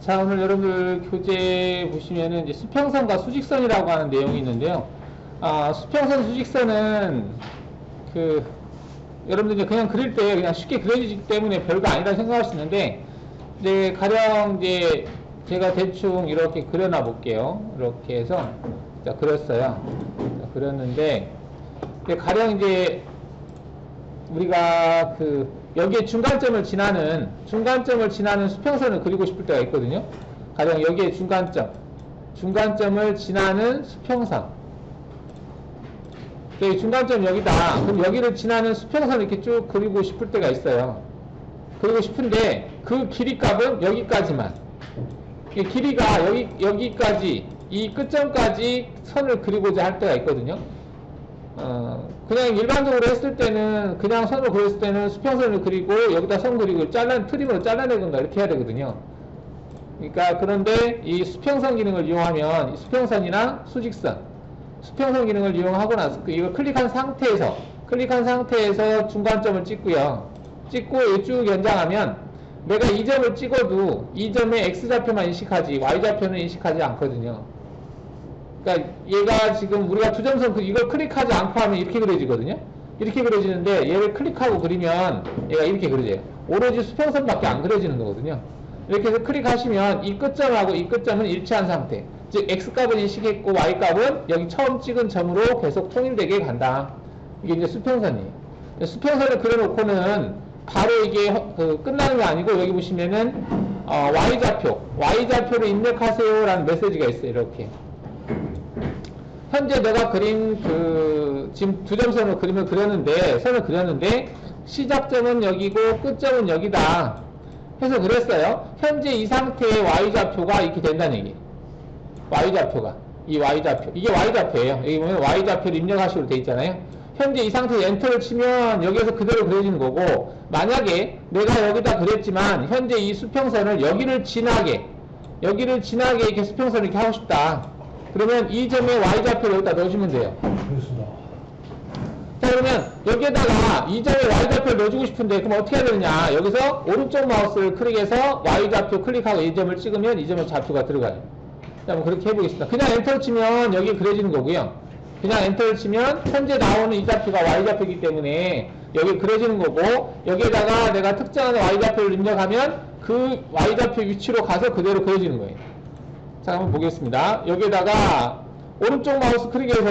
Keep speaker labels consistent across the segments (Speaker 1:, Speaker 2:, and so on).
Speaker 1: 자, 오늘 여러분들 교재 보시면은 이제 수평선과 수직선이라고 하는 내용이 있는데요. 수평선, 수직선은 여러분들 이제 그냥 그릴 때 그냥 쉽게 그려지기 때문에 별거 아니다 생각할 수 있는데, 이제 가령 이제 제가 대충 이렇게 그려놔 볼게요. 이렇게 해서 자, 그렸어요. 자, 그렸는데, 가령 이제 우리가 여기에 중간점을 지나는 수평선을 그리고 싶을 때가 있거든요. 가령 여기에 중간점을 지나는 수평선. 중간점 여기다. 그럼 여기를 지나는 수평선을 이렇게 쭉 그리고 싶을 때가 있어요. 그리고 싶은데 그 길이 값은 여기까지만. 길이가 여기까지, 이 끝점까지 선을 그리고자 할 때가 있거든요. 그냥 일반적으로 했을 때는, 그냥 선을 그렸을 때는 수평선을 그리고 여기다 선 그리고 트림으로 잘라내건가 이렇게 해야 되거든요. 그러니까 그런데 이 수평선 기능을 이용하면 수평선이나 수평선 기능을 이용하고 나서 이걸 클릭한 상태에서 중간점을 찍고요. 찍고 쭉 연장하면 내가 이 점을 찍어도 이 점의 X좌표만 인식하지 Y좌표는 인식하지 않거든요. 그러니까 얘가 지금 우리가 두점선 이걸 클릭하지 않고 하면 이렇게 그려지거든요. 이렇게 그려지는데 얘를 클릭하고 그리면 얘가 이렇게 그려져요. 오로지 수평선밖에 안 그려지는 거거든요. 이렇게 해서 클릭하시면 이 끝점하고 이 끝점은 일치한 상태, 즉 X값은 인식했고 Y값은 여기 처음 찍은 점으로 계속 통일되게 간다. 이게 이제 수평선이에요. 수평선을 그려놓고는 바로 이게 끝나는 게 아니고, 여기 보시면은 Y좌표를 입력하세요 라는 메시지가 있어요. 이렇게 현재 내가 그린 지금 두점선으로 선을 그렸는데 시작점은 여기고 끝점은 여기다 해서 그랬어요. 현재 이 상태의 Y좌표가 이렇게 된다는 얘기예요. 이게 Y좌표예요. 여기 보면 Y좌표를 입력하시로 되어 있잖아요. 현재 이 상태에 엔터를 치면 여기에서 그대로 그려지는 거고, 만약에 내가 여기다 그렸지만 현재 이 수평선을 여기를 지나게 이렇게 수평선을 이렇게 하고 싶다. 그러면 이 점의 Y좌표를 여기다 넣어주면 돼요. 자, 그러면 여기에다가 이 점의 Y좌표를 넣어주고 싶은데, 그럼 어떻게 해야 되느냐. 여기서 오른쪽 마우스를 클릭해서 Y좌표 클릭하고 이 점을 찍으면 이 점의 좌표가 들어가요. 자, 한번 그렇게 해보겠습니다. 그냥 엔터를 치면 여기 그려지는 거고요. 그냥 엔터를 치면 현재 나오는 이 좌표가 Y좌표이기 때문에 여기 그려지는 거고, 여기에다가 내가 특정한 Y좌표를 입력하면 그 Y좌표 위치로 가서 그대로 그려지는 거예요. 자, 한번 보겠습니다. 여기에다가 오른쪽 마우스 클릭해서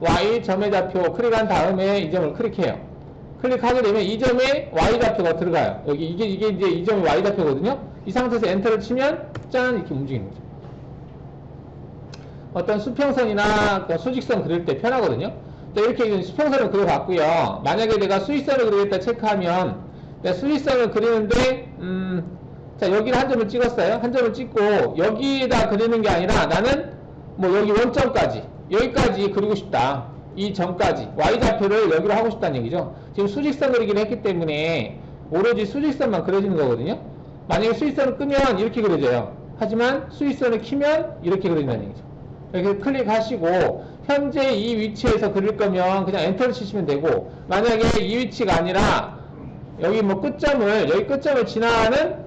Speaker 1: Y점의 좌표 클릭한 다음에 이 점을 클릭해요. 클릭하게 되면 이 점에 Y좌표가 들어가요. 이게 이제 이 점이 Y좌표거든요. 이 상태에서 엔터를 치면 짠! 이렇게 움직이는 거죠. 어떤 수평선이나 수직선 그릴 때 편하거든요. 이렇게 수평선을 그려봤고요. 만약에 내가 수직선을 그리겠다 체크하면, 내가 수직선을 그리는데 자, 여기를 한 점을 찍었어요. 한 점을 찍고 여기에다 그리는 게 아니라 나는 여기 원점까지, 여기까지 그리고 싶다. 이 점까지 Y좌표를 여기로 하고 싶다는 얘기죠. 지금 수직선 그리기를 했기 때문에 오로지 수직선만 그려지는 거거든요. 만약에 수직선을 끄면 이렇게 그려져요. 하지만 수직선을 키면 이렇게 그려진다는 얘기죠. 이렇게 클릭하시고 현재 이 위치에서 그릴 거면 그냥 엔터를 치시면 되고, 만약에 이 위치가 아니라 여기 끝점을 지나는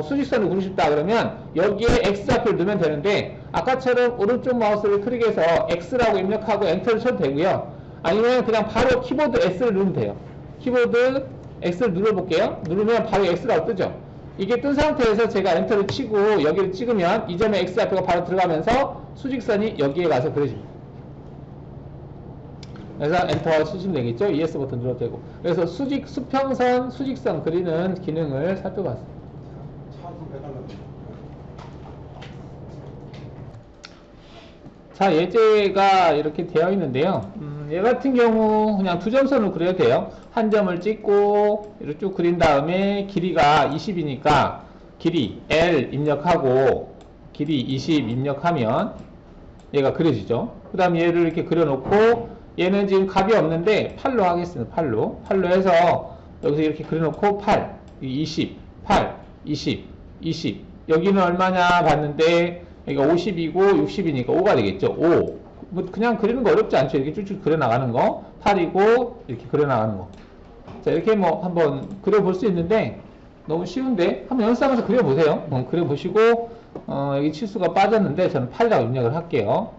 Speaker 1: 수직선을 그리고 싶다 그러면 여기에 X좌표를 넣으면 되는데, 아까처럼 오른쪽 마우스를 클릭해서 X라고 입력하고 엔터를 쳐도 되고요. 아니면 그냥 바로 키보드 S를 누르면 돼요. 키보드 X를 눌러볼게요. 누르면 바로 X라고 뜨죠. 이게 뜬 상태에서 제가 엔터를 치고 여기를 찍으면 이 점에 X좌표가 바로 들어가면서 수직선이 여기에 가서 그려집니다. 그래서 엔터 치시면 되겠죠. ES 버튼 눌러도 되고. 그래서 수평선, 수직선 그리는 기능을 살펴봤습니다. 자, 예제가 이렇게 되어 있는데요. 얘 같은 경우 그냥 두점선으로 그려도 돼요. 한 점을 찍고 이렇게 쭉 그린 다음에 길이가 20이니까 길이 L 입력하고 길이 20 입력하면 얘가 그려지죠. 그 다음 얘를 이렇게 그려놓고, 얘는 지금 값이 없는데 8로 하겠습니다. 8로 해서 여기서 이렇게 그려놓고 8, 20, 8, 20, 20. 여기는 얼마냐 봤는데 여기가 50이고 60이니까 5가 되겠죠. 5. 그냥 그리는 거 어렵지 않죠. 이렇게 쭉쭉 그려나가는 거. 8이고 이렇게 그려나가는 거. 자, 이렇게 한번 그려볼 수 있는데, 너무 쉬운데 한번 연습하면서 그려보세요. 그려보시고 여기 치수가 빠졌는데 저는 8이라고 입력을 할게요.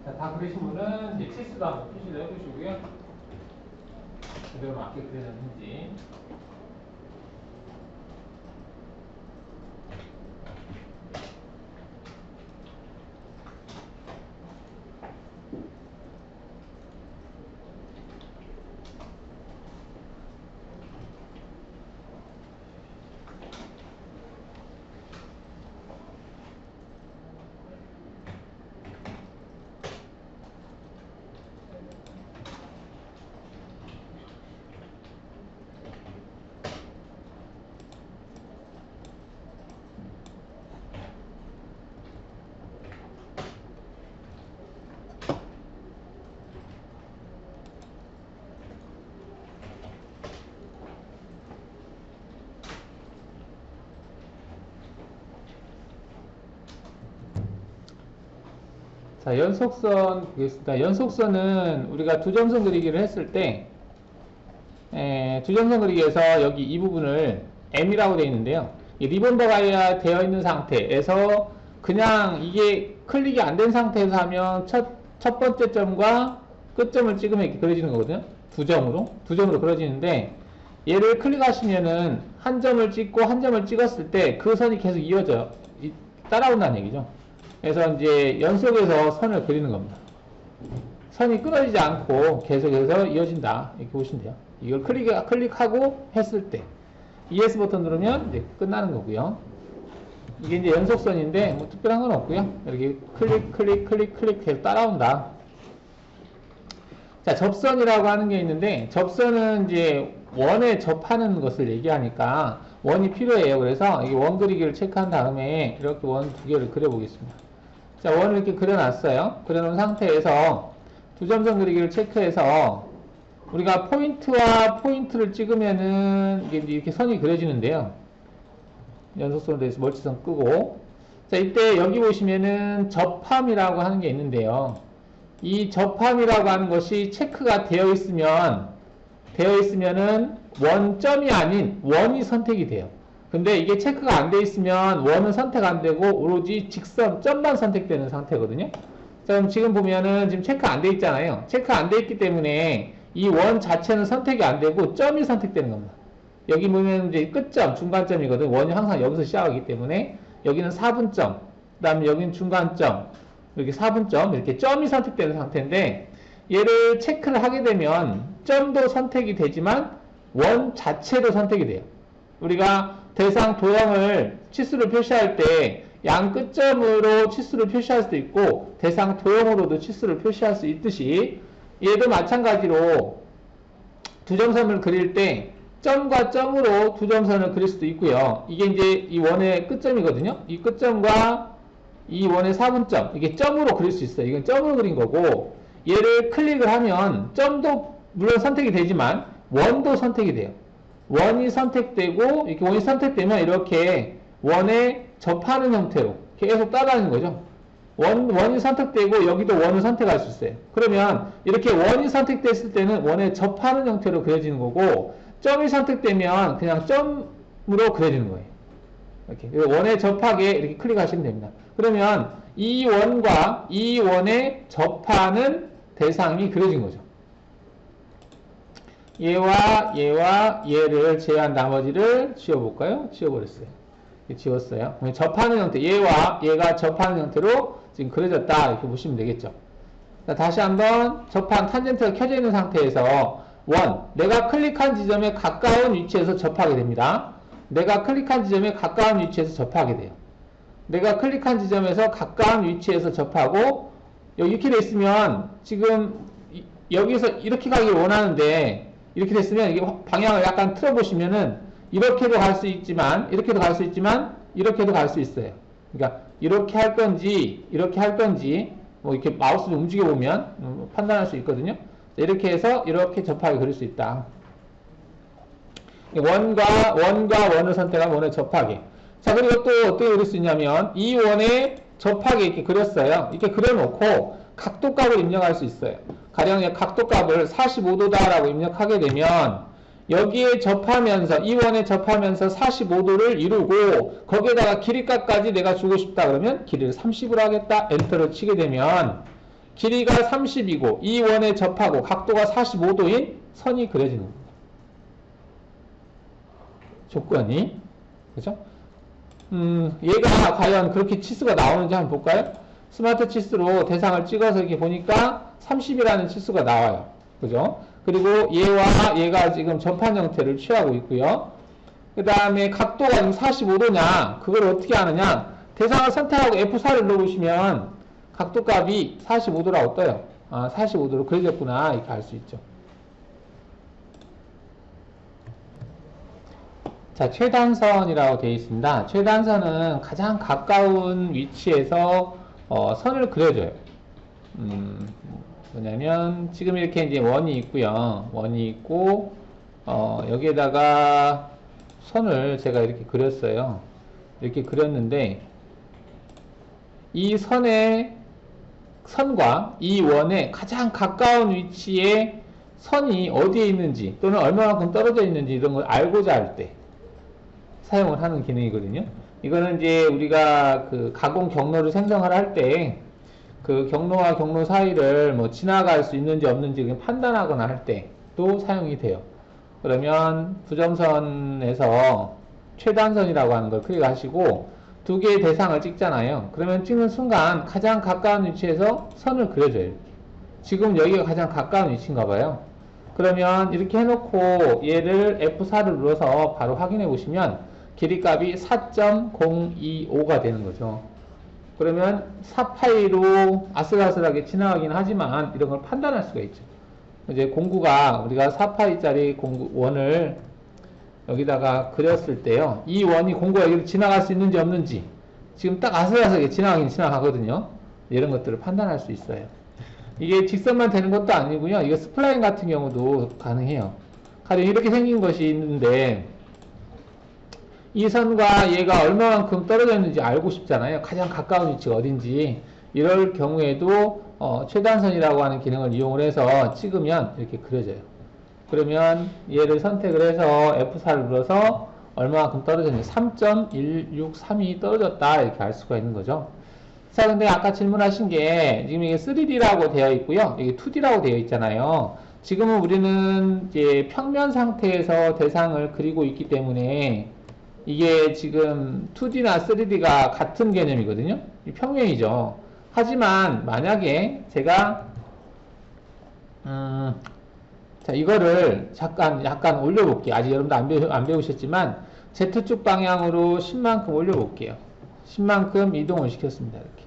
Speaker 1: 자, 다 그리신 분은 이제 치수도 한번 표시를 해주시고요. 그대로 맞게 그려졌는지. 자, 연속선 보겠습니다. 연속선은 우리가 두점선 그리기를 했을 때 두점선 그리기에서 여기 이 부분을 M이라고 되어 있는데요. 이 리본버가 되어 있는 상태에서 그냥 이게 클릭이 안 된 상태에서 하면 첫 번째 점과 끝점을 찍으면 이렇게 그려지는 거거든요. 두 점으로 그려지는데, 얘를 클릭하시면은 한 점을 찍고 한 점을 찍었을 때 그 선이 계속 이어져요. 따라온다는 얘기죠. 그래서 이제 연속해서 선을 그리는 겁니다. 선이 끊어지지 않고 계속해서 이어진다, 이렇게 보시면 돼요. 이걸 클릭하고 했을 때 ES 버튼 누르면 이제 끝나는 거고요. 이게 이제 연속선인데 뭐 특별한 건 없고요. 이렇게 클릭 계속 따라온다. 자, 접선이라고 하는 게 있는데, 접선은 이제 원에 접하는 것을 얘기하니까 원이 필요해요. 그래서 이 원 그리기를 체크한 다음에 이렇게 원 두 개를 그려보겠습니다. 자, 원을 이렇게 그려놨어요. 그려놓은 상태에서 두점선 그리기를 체크해서 우리가 포인트와 포인트를 찍으면은 이게 이렇게 선이 그려지는데요. 연속선으로 돼서 멀치선 끄고, 자, 이때 여기 보시면은 접함이라고 하는 게 있는데요. 이 접함이라고 하는 것이 체크가 되어 있으면은 원점이 아닌 원이 선택이 돼요. 근데 이게 체크가 안 돼 있으면 원은 선택 안 되고 오로지 직선, 점만 선택되는 상태거든요. 자, 그럼 지금 보면은 지금 체크 안 돼 있잖아요. 체크 안 돼 있기 때문에 이 원 자체는 선택이 안 되고 점이 선택되는 겁니다. 여기 보면 이제 끝점, 중간점이거든. 원이 항상 여기서 시작하기 때문에 여기는 4분점, 그 다음에 여기는 중간점, 이렇게 4분점, 이렇게 점이 선택되는 상태인데, 얘를 체크를 하게 되면 점도 선택이 되지만 원 자체도 선택이 돼요. 우리가 대상 도형을 치수를 표시할 때 양 끝점으로 치수를 표시할 수도 있고 대상 도형으로도 치수를 표시할 수 있듯이, 얘도 마찬가지로 두점선을 그릴 때 점과 점으로 두점선을 그릴 수도 있고요. 이게 이제 이 원의 끝점이거든요. 이 끝점과 이 원의 4분점, 이게 점으로 그릴 수 있어요. 이건 점으로 그린 거고, 얘를 클릭을 하면 점도 물론 선택이 되지만 원도 선택이 돼요. 원이 선택되고, 이렇게 원이 선택되면 이렇게 원에 접하는 형태로 계속 따라가는 거죠. 원이 선택되고 여기도 원을 선택할 수 있어요. 그러면 이렇게 원이 선택됐을 때는 원에 접하는 형태로 그려지는 거고, 점이 선택되면 그냥 점으로 그려지는 거예요. 이렇게 원에 접하게 이렇게 클릭하시면 됩니다. 그러면 이 원과 이 원에 접하는 대상이 그려진 거죠. 얘와 얘와 얘를 제외한 나머지를 지워볼까요? 지워버렸어요. 지웠어요. 접하는 형태, 얘와 얘가 접하는 형태로 지금 그려졌다, 이렇게 보시면 되겠죠. 다시 한번 접한 탄젠트가 켜져 있는 상태에서 내가 클릭한 지점에 가까운 위치에서 접하게 됩니다. 내가 클릭한 지점에 가까운 위치에서 접하게 돼요. 내가 클릭한 지점에서 가까운 위치에서 접하고, 여기 이렇게 돼 있으면 지금 여기서 이렇게 가길 원하는데, 이렇게 됐으면 이게 방향을 약간 틀어보시면은 이렇게도 갈 수 있지만, 이렇게도 갈 수 있지만, 이렇게도 갈 수 있어요. 그러니까 이렇게 할 건지, 이렇게 할 건지, 뭐 이렇게 마우스를 움직여 보면 판단할 수 있거든요. 이렇게 해서 이렇게 접하게 그릴 수 있다. 원과 원을 선택하면 원에 접하게. 자, 그리고 또 어떻게 그릴 수 있냐면, 이 원에 접하게 이렇게 그렸어요. 이렇게 그려놓고 각도값을 입력할 수 있어요. 가령 각도값을 45도다라고 입력하게 되면, 여기에 접하면서, 이 원에 접하면서 45도를 이루고, 거기에다가 길이값까지 내가 주고 싶다 그러면 길이를 30으로 하겠다, 엔터를 치게 되면 길이가 30이고 이 원에 접하고 각도가 45도인 선이 그려지는 겁니다. 조건이. 그죠? 얘가 과연 그렇게 치수가 나오는지 한번 볼까요? 스마트 치수로 대상을 찍어서 이렇게 보니까 30이라는 치수가 나와요. 그죠? 그리고 얘와 얘가 지금 접한 형태를 취하고 있고요. 그 다음에 각도가 지금 45도냐, 그걸 어떻게 아느냐? 대상을 선택하고 F4를 눌러보시면 각도값이 45도라고 떠요. 아, 45도로 그려졌구나, 이렇게 알 수 있죠. 자, 최단선이라고 되어 있습니다. 최단선은 가장 가까운 위치에서 선을 그려줘요. 뭐냐면 지금 이렇게 이제 원이 있고요. 원이 있고 여기에다가 선을 제가 이렇게 그렸어요. 이렇게 그렸는데 이 선과 이 원의 가장 가까운 위치에 선이 어디에 있는지 또는 얼마만큼 떨어져 있는지 이런 걸 알고자 할 때 사용을 하는 기능이거든요. 이거는 이제 우리가 그 가공 경로를 생성을 할 때 그 경로와 경로 사이를 뭐 지나갈 수 있는지 없는지 판단하거나 할 때도 사용이 돼요. 그러면 부점선에서 최단선이라고 하는 걸 클릭하시고 두 개의 대상을 찍잖아요. 그러면 찍는 순간 가장 가까운 위치에서 선을 그려줘요. 지금 여기가 가장 가까운 위치인가 봐요. 그러면 이렇게 해놓고 얘를 F4를 눌러서 바로 확인해 보시면 길이값이 4.025가 되는 거죠. 그러면 4파이로 아슬아슬하게 지나가긴 하지만 이런 걸 판단할 수가 있죠. 이제 공구가 우리가 4파이짜리 원을 여기다가 그렸을 때요. 이 원이 공구가 여기를 지나갈 수 있는지 없는지 지금 딱 아슬아슬하게 지나가긴 지나가거든요. 이런 것들을 판단할 수 있어요. 이게 직선만 되는 것도 아니고요. 이거 스플라인 같은 경우도 가능해요. 가령 이렇게 생긴 것이 있는데 이 선과 얘가 얼마만큼 떨어져 있는지 알고 싶잖아요. 가장 가까운 위치가 어딘지. 이럴 경우에도 최단선이라고 하는 기능을 이용을 해서 찍으면 이렇게 그려져요. 그러면 얘를 선택을 해서 F4를 눌러서 얼마만큼 떨어졌는지 3.163이 떨어졌다 이렇게 알 수가 있는 거죠. 자, 근데 아까 질문하신 게 지금 이게 3D라고 되어 있고요. 이게 2D라고 되어 있잖아요. 지금은 우리는 이제 평면 상태에서 대상을 그리고 있기 때문에 이게 지금 2D나 3D가 같은 개념이거든요. 평면이죠. 하지만 만약에 제가 자, 이거를 약간 올려볼게요. 아직 여러분도 안 배우셨지만 Z축 방향으로 10만큼 올려볼게요. 10만큼 이동을 시켰습니다. 이렇게.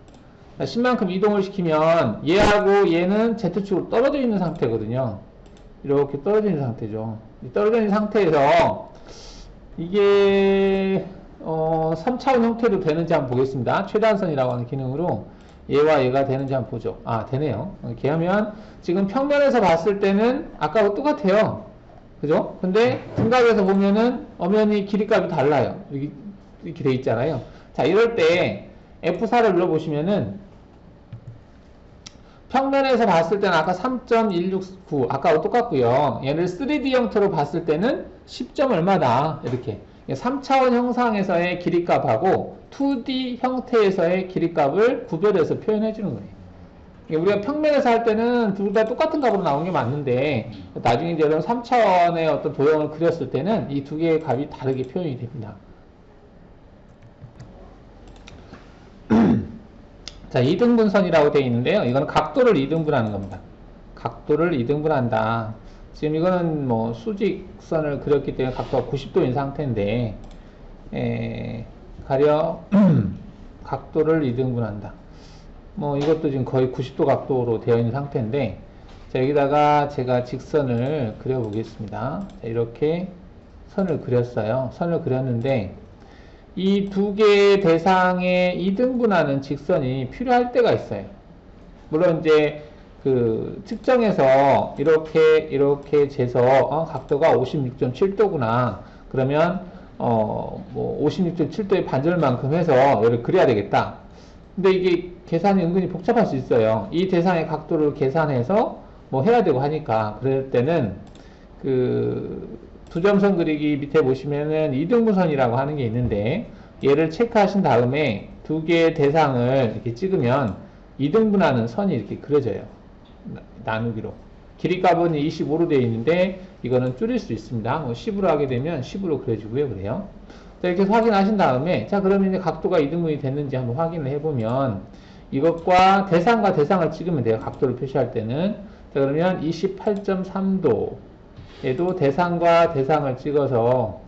Speaker 1: 10만큼 이동을 시키면 얘하고 얘는 Z축으로 떨어져 있는 상태거든요. 이렇게 떨어져 있는 상태죠. 떨어져 있는 상태에서 이게 3차원 형태로 되는지 한번 보겠습니다. 최단선이라고 하는 기능으로 얘와 얘가 되는지 한번 보죠. 아, 되네요. 이렇게 하면 지금 평면에서 봤을 때는 아까와 똑같아요. 그죠? 근데 등각에서 보면은 엄연히 길이값이 달라요. 이렇게 돼 있잖아요. 자, 이럴 때 F4를 눌러보시면은 평면에서 봤을 때는 아까 3.169 아까와 똑같고요. 얘를 3D 형태로 봤을 때는 10점 얼마다 이렇게 3차원 형상에서의 길이값하고 2D 형태에서의 길이값을 구별해서 표현해 주는 거예요. 우리가 평면에서 할 때는 둘 다 똑같은 값으로 나오는 게 맞는데 나중에 이제 여러분 3차원의 어떤 도형을 그렸을 때는 이 두 개의 값이 다르게 표현이 됩니다. 자, 2등분선이라고 되어 있는데요. 이거는 각도를 2등분하는 겁니다. 각도를 2등분한다. 지금 이거는 뭐 수직선을 그렸기 때문에 각도가 90도인 상태인데 가려 각도를 2등분한다. 뭐 이것도 지금 거의 90도 각도로 되어 있는 상태인데 자, 여기다가 제가 직선을 그려 보겠습니다. 자, 이렇게 선을 그렸어요. 선을 그렸는데 이 두 개의 대상에 2등분하는 직선이 필요할 때가 있어요. 물론 이제 그 측정해서 이렇게 재서 각도가 56.7도구나. 그러면 뭐 56.7도의 반절만큼 해서 이렇게 그려야 되겠다. 근데 이게 계산이 은근히 복잡할 수 있어요. 이 대상의 각도를 계산해서 뭐 해야 되고 하니까 그럴 때는 그 두점선 그리기 밑에 보시면은 2등분선이라고 하는 게 있는데 얘를 체크하신 다음에 두 개의 대상을 이렇게 찍으면 2등분하는 선이 이렇게 그려져요. 나누기로. 길이값은 25로 되어 있는데 이거는 줄일 수 있습니다. 뭐 10으로 하게 되면 10으로 그려지고요. 그래요. 자, 이렇게 해서 확인하신 다음에 자, 그러면 이제 각도가 2등분이 됐는지 한번 확인을 해보면 이것과 대상을 찍으면 돼요. 각도를 표시할 때는. 자, 그러면 28.3도 얘도 대상과 대상을 찍어서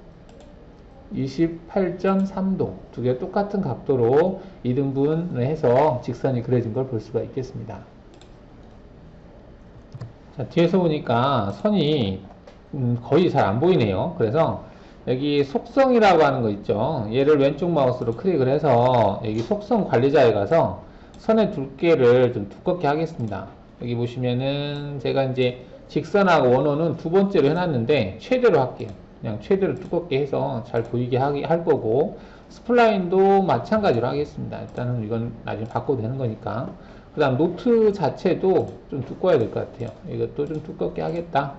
Speaker 1: 28.3도 두 개 똑같은 각도로 2등분을 해서 직선이 그려진 걸 볼 수가 있겠습니다. 자, 뒤에서 보니까 선이 거의 잘 안 보이네요. 그래서 여기 속성이라고 하는 거 있죠. 얘를 왼쪽 마우스로 클릭을 해서 여기 속성 관리자에 가서 선의 두께를 좀 두껍게 하겠습니다. 여기 보시면은 제가 이제 직선하고 원호는 두 번째로 해놨는데 최대로 할게요. 그냥 최대로 두껍게 해서 잘 보이게 할 거고 스플라인도 마찬가지로 하겠습니다. 일단은 이건 나중에 바꿔도 되는 거니까. 그 다음 노트 자체도 좀 두꺼워야 될 것 같아요. 이것도 좀 두껍게 하겠다.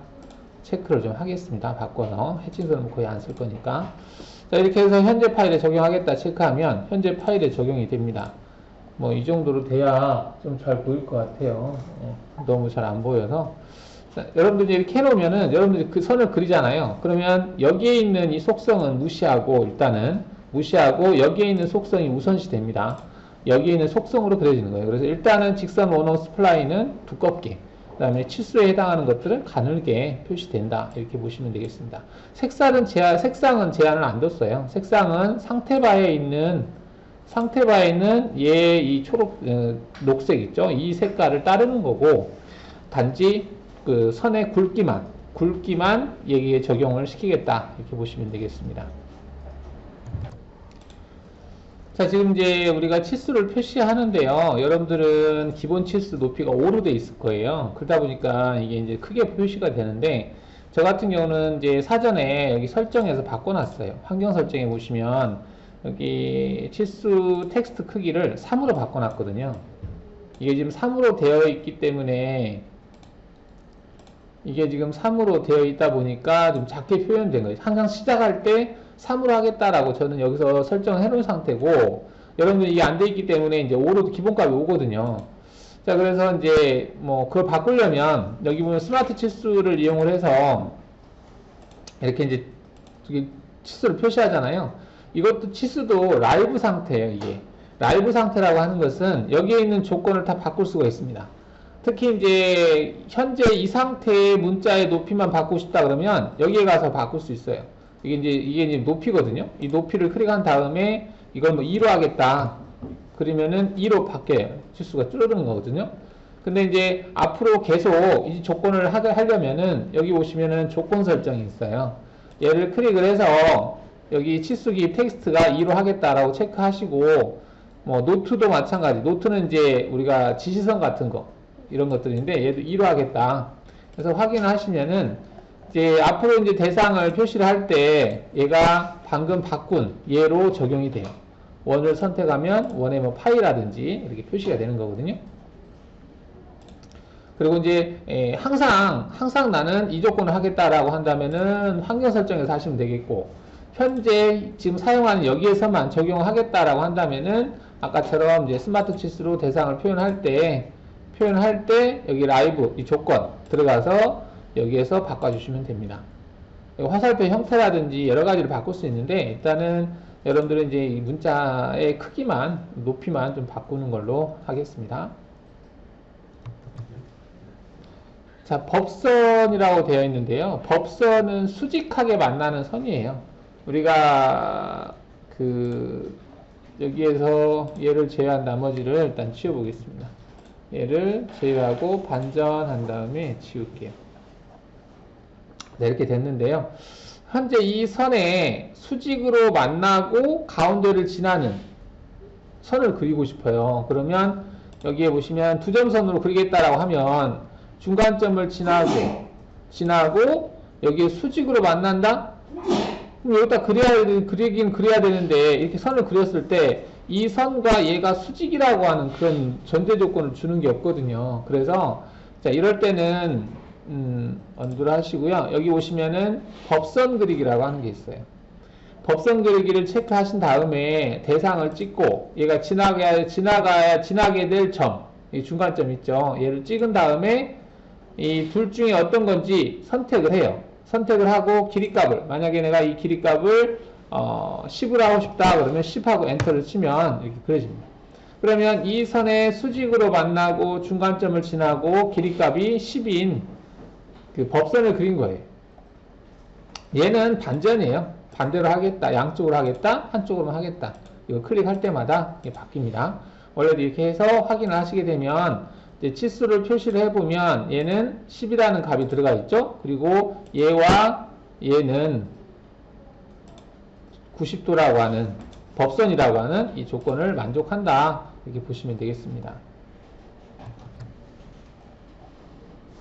Speaker 1: 체크를 좀 하겠습니다. 바꿔서 해칭선은 거의 안 쓸 거니까. 자, 이렇게 해서 현재 파일에 적용하겠다 체크하면 현재 파일에 적용이 됩니다. 뭐 이 정도로 돼야 좀 잘 보일 것 같아요. 너무 잘 안 보여서. 자, 여러분들이 이렇게 해놓으면은 여러분들이 그 선을 그리잖아요. 그러면 여기에 있는 이 속성은 무시하고 일단은 무시하고 여기에 있는 속성이 우선시 됩니다. 여기에 있는 속성으로 그려지는 거예요. 그래서 일단은 직선 원호 스플라인은 두껍게, 그 다음에 치수에 해당하는 것들은 가늘게 표시된다. 이렇게 보시면 되겠습니다. 색상은 제한을 안 뒀어요. 색상은 상태바에 있는 얘 이 초록, 녹색 있죠? 이 색깔을 따르는 거고, 단지 그 선의 굵기만 여기에 적용을 시키겠다. 이렇게 보시면 되겠습니다. 자, 지금 이제 우리가 치수를 표시하는데요. 여러분들은 기본 치수 높이가 5로 돼 있을 거예요. 그러다 보니까 이게 이제 크게 표시가 되는데, 저 같은 경우는 이제 사전에 여기 설정에서 바꿔놨어요. 환경 설정에 보시면 여기 치수 텍스트 크기를 3으로 바꿔놨거든요. 이게 지금 3으로 되어 있기 때문에 이게 지금 3으로 되어 있다 보니까 좀 작게 표현된 거예요. 항상 시작할 때 3으로 하겠다라고 저는 여기서 설정을 해놓은 상태고, 여러분들 이게 안 돼 있기 때문에 이제 5로 기본값이 오거든요. 자, 그래서 이제 뭐 그걸 바꾸려면 여기 보면 스마트 치수를 이용을 해서 이렇게 이제 치수를 표시하잖아요. 이것도 치수도 라이브 상태예요. 이게 라이브 상태라고 하는 것은 여기에 있는 조건을 다 바꿀 수가 있습니다. 특히 이제 현재 이 상태의 문자의 높이만 바꾸고 싶다 그러면 여기에 가서 바꿀 수 있어요. 이게 이제 높이거든요. 이 높이를 클릭한 다음에 이걸 뭐 2로 하겠다. 그러면은 2로 바뀌어요. 치수가 줄어드는 거거든요. 근데 이제 앞으로 계속 이 조건을 하려면은 여기 보시면은 조건 설정이 있어요. 얘를 클릭을 해서 여기 치수기 텍스트가 2로 하겠다라고 체크하시고, 뭐 노트도 마찬가지. 노트는 이제 우리가 지시선 같은 거 이런 것들인데 얘도 2로 하겠다. 그래서 확인을 하시면은 이제 앞으로 이제 대상을 표시를 할 때 얘가 방금 바꾼 얘로 적용이 돼요. 원을 선택하면 원의 뭐 파이라든지 이렇게 표시가 되는 거거든요. 그리고 이제 항상 나는 이 조건을 하겠다라고 한다면은 환경 설정에서 하시면 되겠고, 현재 지금 사용하는 여기에서만 적용하겠다라고 한다면은 아까처럼 이제 스마트 치스로 대상을 표현할 때 여기 라이브 이 조건 들어가서 여기에서 바꿔주시면 됩니다. 화살표 형태라든지 여러 가지를 바꿀 수 있는데, 일단은 여러분들은 이제 이 문자의 크기만, 높이만 좀 바꾸는 걸로 하겠습니다. 자, 법선이라고 되어 있는데요. 법선은 수직하게 만나는 선이에요. 우리가 여기에서 얘를 제외한 나머지를 일단 치워보겠습니다. 얘를 제외하고 반전한 다음에 지울게요. 네, 이렇게 됐는데요. 현재 이 선에 수직으로 만나고 가운데를 지나는 선을 그리고 싶어요. 그러면 여기에 보시면 두 점선으로 그리겠다라고 하면 중간점을 지나고 여기에 수직으로 만난다? 그럼 여기다 그리긴 그려야 되는데, 이렇게 선을 그렸을 때 이 선과 얘가 수직이라고 하는 그런 전제 조건을 주는 게 없거든요. 그래서 자, 이럴 때는 언두를 하시고요. 여기 오시면은 법선 그리기라고 하는 게 있어요. 법선 그리기를 체크하신 다음에 대상을 찍고 얘가 지나게 될 점, 이 중간점 있죠. 얘를 찍은 다음에 이 둘 중에 어떤 건지 선택을 해요. 선택을 하고 길이값을, 만약에 내가 이 길이값을 10으로 하고 싶다 그러면 10하고 엔터를 치면 이렇게 그려집니다. 그러면 이 선에 수직으로 만나고 중간점을 지나고 길이값이 10인 그 법선을 그린 거예요. 얘는 반전이에요. 반대로 하겠다, 양쪽으로 하겠다, 한쪽으로만 하겠다. 이거 클릭할 때마다 이게 바뀝니다. 원래도 이렇게 해서 확인을 하시게 되면 이제 치수를 표시를 해보면 얘는 10이라는 값이 들어가 있죠. 그리고 얘와 얘는 90도라고 하는 법선이라고 하는 이 조건을 만족한다. 이렇게 보시면 되겠습니다.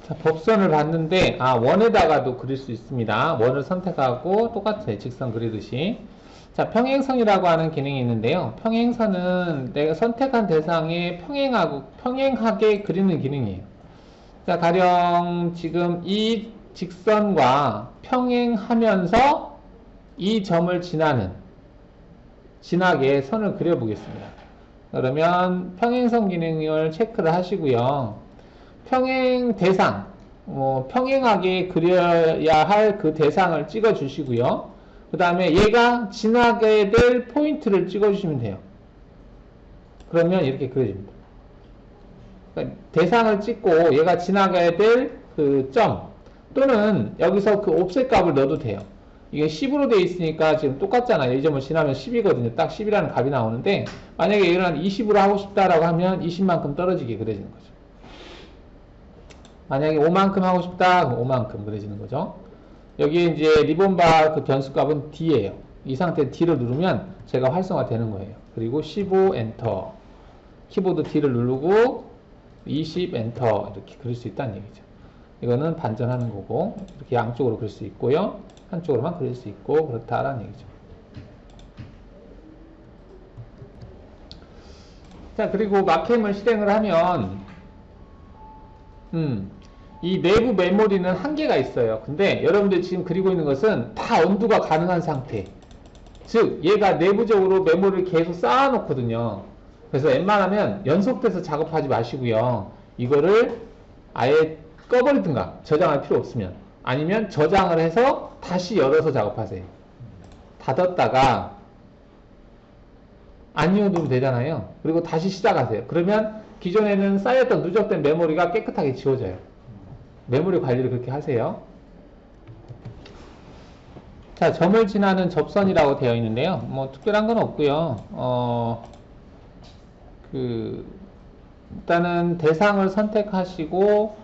Speaker 1: 자, 법선을 봤는데 원에다가도 그릴 수 있습니다. 원을 선택하고 똑같아요. 직선 그리듯이. 자, 평행선이라고 하는 기능이 있는데요. 평행선은 내가 선택한 대상에 평행하게 그리는 기능이에요. 자, 가령 지금 이 직선과 평행하면서 이 점을 지나게 선을 그려보겠습니다. 그러면 평행선 기능을 체크를 하시고요. 평행 대상, 평행하게 그려야 할 그 대상을 찍어 주시고요. 그 다음에 얘가 지나게 될 포인트를 찍어 주시면 돼요. 그러면 이렇게 그려집니다. 그러니까 대상을 찍고 얘가 지나가야 될 그 점, 또는 여기서 그 옵셋 값을 넣어도 돼요. 이게 10으로 되어 있으니까 지금 똑같잖아요. 이 점을 지나면 10이거든요. 딱 10이라는 값이 나오는데, 만약에 얘를 한 20으로 하고 싶다라고 하면 20만큼 떨어지게 그려지는 거죠. 만약에 5만큼 하고 싶다, 그럼 5만큼 그려지는 거죠. 여기에 이제 리본바 그 변수값은 D예요. 이 상태 D를 누르면 제가 활성화 되는 거예요. 그리고 15 엔터. 키보드 D를 누르고 20 엔터. 이렇게 그릴 수 있다는 얘기죠. 이거는 반전하는 거고, 이렇게 양쪽으로 그릴 수 있고요. 한쪽으로만 그릴 수 있고, 그렇다라는 얘기죠. 자, 그리고 마캠을 실행을 하면, 이 내부 메모리는 한계가 있어요. 근데 여러분들 지금 그리고 있는 것은 다 언두가 가능한 상태. 즉, 얘가 내부적으로 메모리를 계속 쌓아놓거든요. 그래서 웬만하면 연속돼서 작업하지 마시고요. 이거를 아예 꺼버리든가, 저장할 필요 없으면. 아니면 저장을 해서 다시 열어서 작업하세요. 닫았다가 안 열어두면 되잖아요. 그리고 다시 시작하세요. 그러면 기존에는 쌓였던 누적된 메모리가 깨끗하게 지워져요. 메모리 관리를 그렇게 하세요. 자, 점을 지나는 접선이라고 되어 있는데요. 뭐 특별한 건 없고요. 일단은 대상을 선택하시고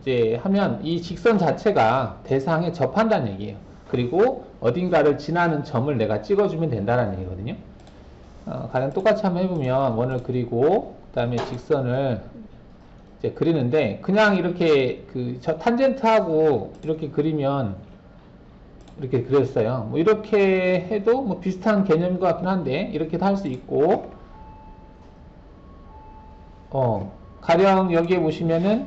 Speaker 1: 이제 하면 이 직선 자체가 대상에 접한다는 얘기예요. 그리고 어딘가를 지나는 점을 내가 찍어주면 된다는 얘기거든요. 가령 똑같이 한번 해보면 원을 그리고 그 다음에 직선을 이제 그리는데, 그냥 이렇게 저 탄젠트하고 이렇게 그리면 이렇게 그렸어요. 뭐 이렇게 해도 뭐 비슷한 개념인 것 같긴 한데, 이렇게도 할 수 있고, 가령 여기에 보시면은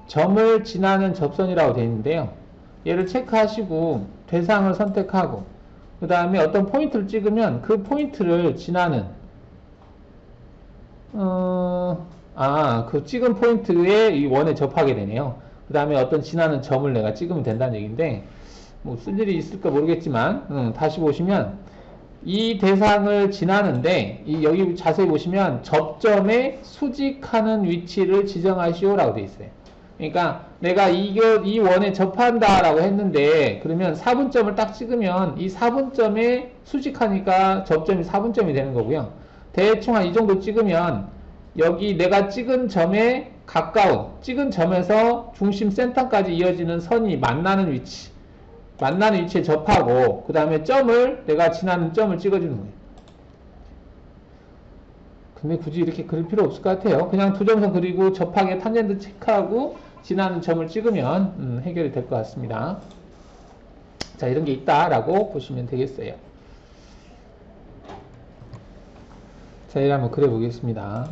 Speaker 1: 점을 지나는 접선이라고 되어 있는데요. 얘를 체크하시고 대상을 선택하고 그 다음에 어떤 포인트를 찍으면 그 포인트를 지나는 그 찍은 포인트에 이 원에 접하게 되네요. 그 다음에 어떤 지나는 점을 내가 찍으면 된다는 얘기인데, 뭐 쓸 일이 있을까 모르겠지만 다시 보시면 이 대상을 지나는데 여기 자세히 보시면 접점에 수직하는 위치를 지정하시오 라고 되어 있어요. 그러니까 내가 이 원에 접한다 라고 했는데, 그러면 4분점을 딱 찍으면 이 4분점에 수직하니까 접점이 4분점이 되는 거고요. 대충 한 이 정도 찍으면 여기 내가 찍은 점에 가까운, 찍은 점에서 중심 센터까지 이어지는 선이 만나는 위치에 접하고, 그 다음에 점을, 내가 지나는 점을 찍어주는 거예요. 근데 굳이 이렇게 그릴 필요 없을 것 같아요. 그냥 두 점선 그리고 접하게 탄젠트 체크하고 지나는 점을 찍으면 해결이 될 것 같습니다. 자, 이런 게 있다라고 보시면 되겠어요. 자, 이를 한번 그려보겠습니다.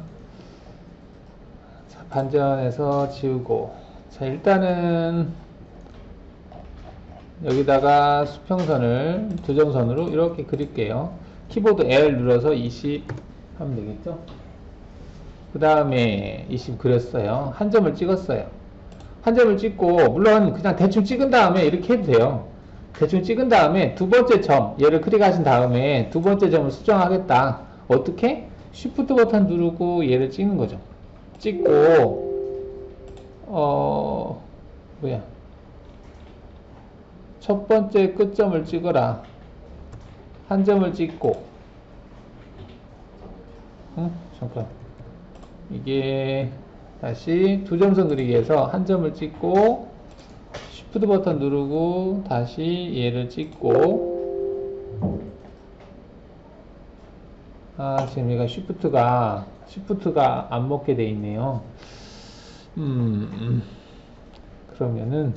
Speaker 1: 자, 반전해서 지우고, 자, 일단은 여기다가 수평선을 두 점선으로 이렇게 그릴게요. 키보드 L 눌러서 20 하면 되겠죠? 그 다음에 20 그렸어요. 한 점을 찍었어요. 한 점을 찍고, 물론 그냥 대충 찍은 다음에 이렇게 해도 돼요. 대충 찍은 다음에 두 번째 점, 얘를 클릭하신 다음에 두 번째 점을 수정하겠다. 어떻게? 쉬프트 버튼 누르고 얘를 찍는 거죠. 찍고, 첫 번째 끝점을 찍어라. 한 점을 찍고, 잠깐. 이게 다시 두 점선 그리기 해서 한 점을 찍고, 쉬프트 버튼 누르고 다시 얘를 찍고, 지금 얘가 쉬프트가 안 먹게 돼 있네요. 그러면은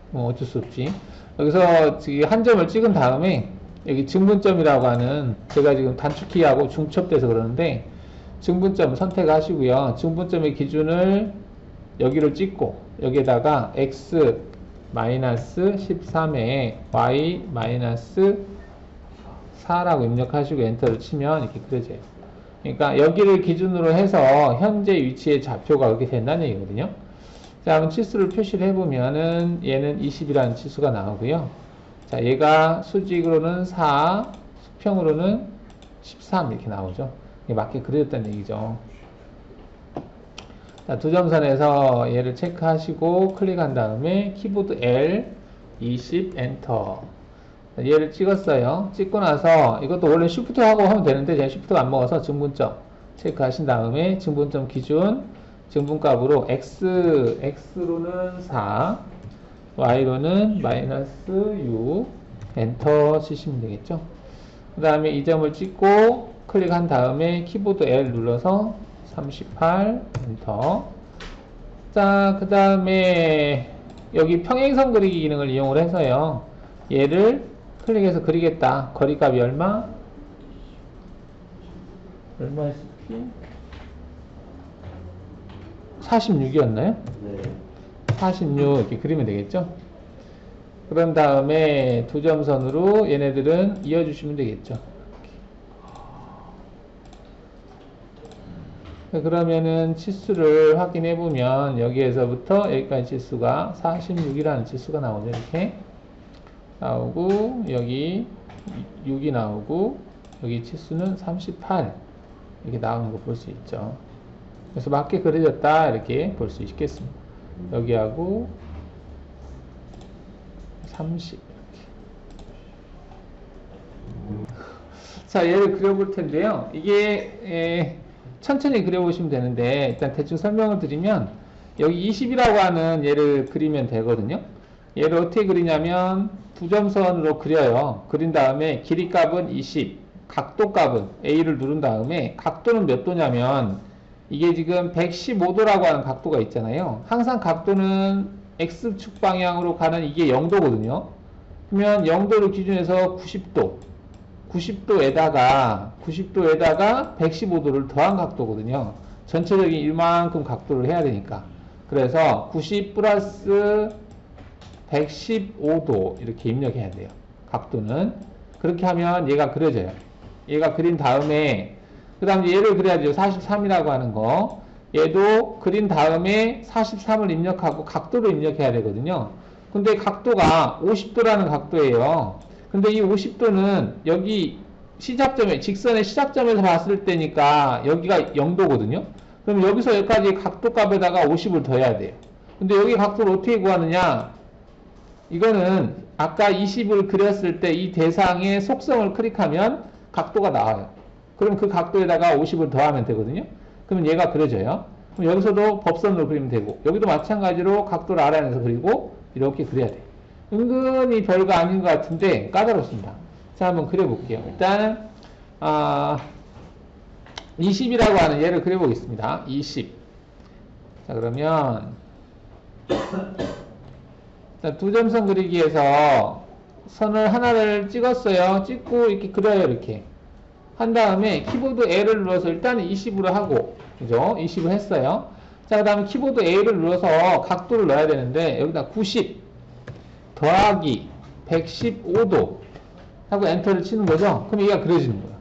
Speaker 1: 뭐 어쩔 수 없지. 여기서 지금 한 점을 찍은 다음에 여기 증분점이라고 하는, 제가 지금 단축키하고 중첩돼서 그러는데, 증분점 선택하시고요. 증분점의 기준을 여기를 찍고, 여기에다가 x 13에 y 4라고 입력하시고 엔터를 치면 이렇게 그려져요. 그러니까 여기를 기준으로 해서 현재 위치의 좌표가 그렇게 된다는 얘기거든요. 자, 한번 치수를 표시를 해보면은 얘는 20이라는 치수가 나오고요. 자, 얘가 수직으로는 4, 수평으로는 13 이렇게 나오죠. 이게 맞게 그려졌다는 얘기죠. 자, 두 점선에서 얘를 체크하시고 클릭한 다음에 키보드 L 20 엔터. 자, 얘를 찍었어요. 찍고 나서 이것도 원래 쉬프트 하고 하면 되는데 제가 쉬프트가 안 먹어서 증분점 체크하신 다음에 증분점 기준 증분값으로 x로는 4, y로는 -6 엔터 치시면 되겠죠. 그 다음에 이 점을 찍고 클릭한 다음에 키보드 L 눌러서 38 엔터. 자, 그 다음에 여기 평행선 그리기 기능을 이용을 해서요, 얘를 클릭해서 그리겠다. 거리값이 얼마였지? 46이었나요?
Speaker 2: 네.
Speaker 1: 46 이렇게 그리면 되겠죠. 그런 다음에 두 점선으로 얘네들은 이어주시면 되겠죠. 그러면은 치수를 확인해 보면 여기에서부터 여기까지 치수가 46이라는 치수가 나오죠. 이렇게 나오고, 여기 6이 나오고, 여기 치수는 38 이렇게 나오는 거 볼 수 있죠. 그래서 맞게 그려졌다 이렇게 볼 수 있겠습니다. 여기하고 30 이렇게. 자, 얘를 그려볼 텐데요. 이게 천천히 그려보시면 되는데, 일단 대충 설명을 드리면 여기 20이라고 하는 얘를 그리면 되거든요. 얘를 어떻게 그리냐면 두 점선으로 그려요. 그린 다음에 길이 값은 20, 각도 값은 A를 누른 다음에 각도는 몇 도냐면 이게 지금 115도라고 하는 각도가 있잖아요. 항상 각도는 X축 방향으로 가는 이게 0도거든요. 그러면 0도를 기준해서 90도에다가 115도를 더한 각도거든요. 전체적인 이만큼 각도를 해야 되니까. 그래서 90 플러스 115도 이렇게 입력해야 돼요. 각도는. 그렇게 하면 얘가 그려져요. 얘가 그린 다음에 그 다음 얘를 그려야죠. 43이라고 하는 거. 얘도 그린 다음에 43을 입력하고 각도를 입력해야 되거든요. 근데 각도가 50도라는 각도예요. 근데 이 50도는 여기 시작점에, 직선의 시작점에서 봤을 때니까 여기가 0도거든요. 그럼 여기서 여기까지 각도 값에다가 50을 더해야 돼요. 근데 여기 각도를 어떻게 구하느냐? 이거는 아까 20을 그렸을 때 이 대상의 속성을 클릭하면 각도가 나와요. 그럼 그 각도에다가 50을 더하면 되거든요. 그러면 얘가 그려져요. 그럼 여기서도 법선으로 그리면 되고, 여기도 마찬가지로 각도를 알아내서 그리고 이렇게 그려야 돼요. 은근히 별거 아닌 것 같은데 까다롭습니다. 자, 한번 그려볼게요. 일단은 20이라고 하는 얘를 그려보겠습니다. 20. 자, 그러면 두 점선 그리기에서 선을 하나를 찍었어요. 찍고 이렇게 그려요. 이렇게 한 다음에 키보드 L을 눌러서 일단은 20으로 하고, 그죠? 20을 했어요. 자, 그 다음에 키보드 A를 눌러서 각도를 넣어야 되는데 여기다 90 더하기 115도 하고 엔터를 치는 거죠. 그럼 얘가 그려지는 거예요.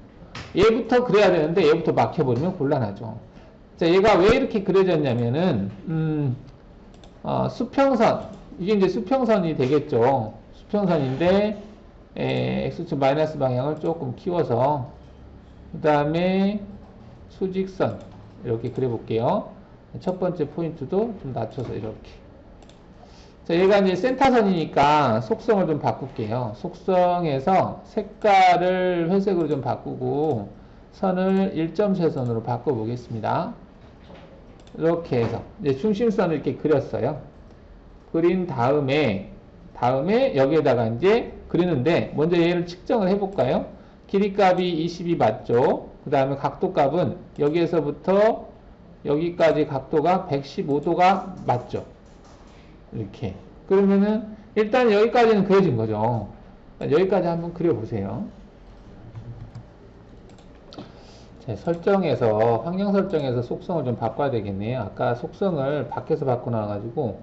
Speaker 1: 얘부터 그려야 되는데 얘부터 막혀버리면 곤란하죠. 자, 얘가 왜 이렇게 그려졌냐면은 수평선, 이게 이제 수평선이 되겠죠. 수평선인데 X축 마이너스 방향을 조금 키워서 그 다음에 수직선 이렇게 그려볼게요. 첫 번째 포인트도 좀 낮춰서 이렇게. 자, 얘가 이제 센터선이니까 속성을 좀 바꿀게요. 속성에서 색깔을 회색으로 좀 바꾸고 선을 1.쇄선으로 바꿔보겠습니다. 이렇게 해서 이제 중심선을 이렇게 그렸어요. 그린 다음에 여기에다가 이제 그리는데 먼저 얘를 측정을 해볼까요? 길이값이 20이 맞죠? 그 다음에 각도값은 여기에서부터 여기까지 각도가 115도가 맞죠? 이렇게. 그러면은 일단 여기까지는 그려진 거죠. 여기까지 한번 그려보세요. 자, 설정에서, 환경 설정에서 속성을 좀 바꿔야 되겠네요. 아까 속성을 밖에서 바꿔놔가지고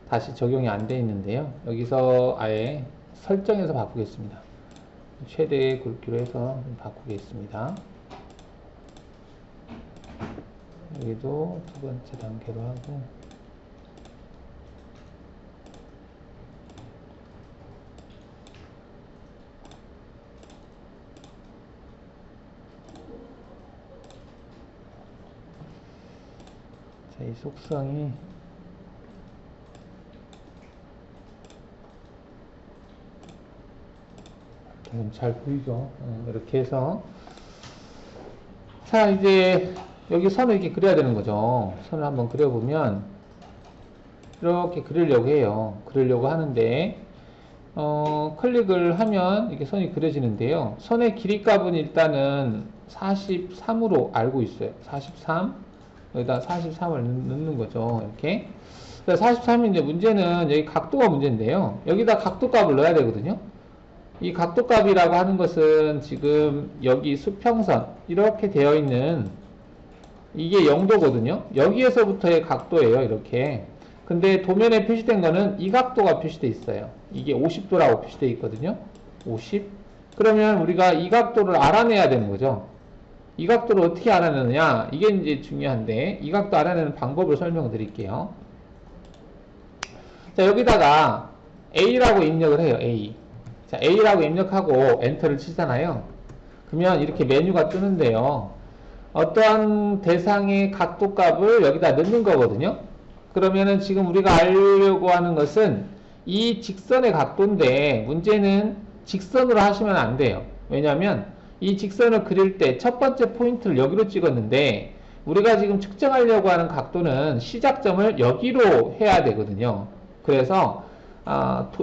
Speaker 1: 다시 적용이 안 돼 있는데요. 여기서 아예 설정에서 바꾸겠습니다. 최대 굵기로 해서 바꾸겠습니다. 여기도 두 번째 단계로 하고, 자, 이 속성이 잘 보이죠? 이렇게 해서, 자, 이제 여기 선을 이렇게 그려야 되는 거죠. 선을 한번 그려보면 이렇게 그리려고 해요. 그리려고 하는데 클릭을 하면 이렇게 선이 그려지는데요. 선의 길이 값은 일단은 43으로 알고 있어요. 43, 여기다 43을 넣는 거죠. 이렇게. 43인데 문제는 여기 각도가 문제인데요. 여기다 각도 값을 넣어야 되거든요. 이 각도 값이라고 하는 것은 지금 여기 수평선 이렇게 되어 있는 이게 0도거든요. 여기에서부터의 각도예요. 이렇게. 근데 도면에 표시된 거는 이 각도가 표시되어 있어요. 이게 50도라고 표시되어 있거든요. 50. 그러면 우리가 이 각도를 알아내야 되는 거죠. 이 각도를 어떻게 알아내느냐? 이게 이제 중요한데 이 각도 알아내는 방법을 설명드릴게요. 자, 여기다가 A라고 입력을 해요. A. 자, A라고 입력하고 엔터를 치잖아요. 그러면 이렇게 메뉴가 뜨는데요. 어떠한 대상의 각도 값을 여기다 넣는 거거든요. 그러면은 지금 우리가 알려고 하는 것은 이 직선의 각도인데 문제는 직선으로 하시면 안 돼요. 왜냐하면 이 직선을 그릴 때 첫 번째 포인트를 여기로 찍었는데 우리가 지금 측정하려고 하는 각도는 시작점을 여기로 해야 되거든요. 그래서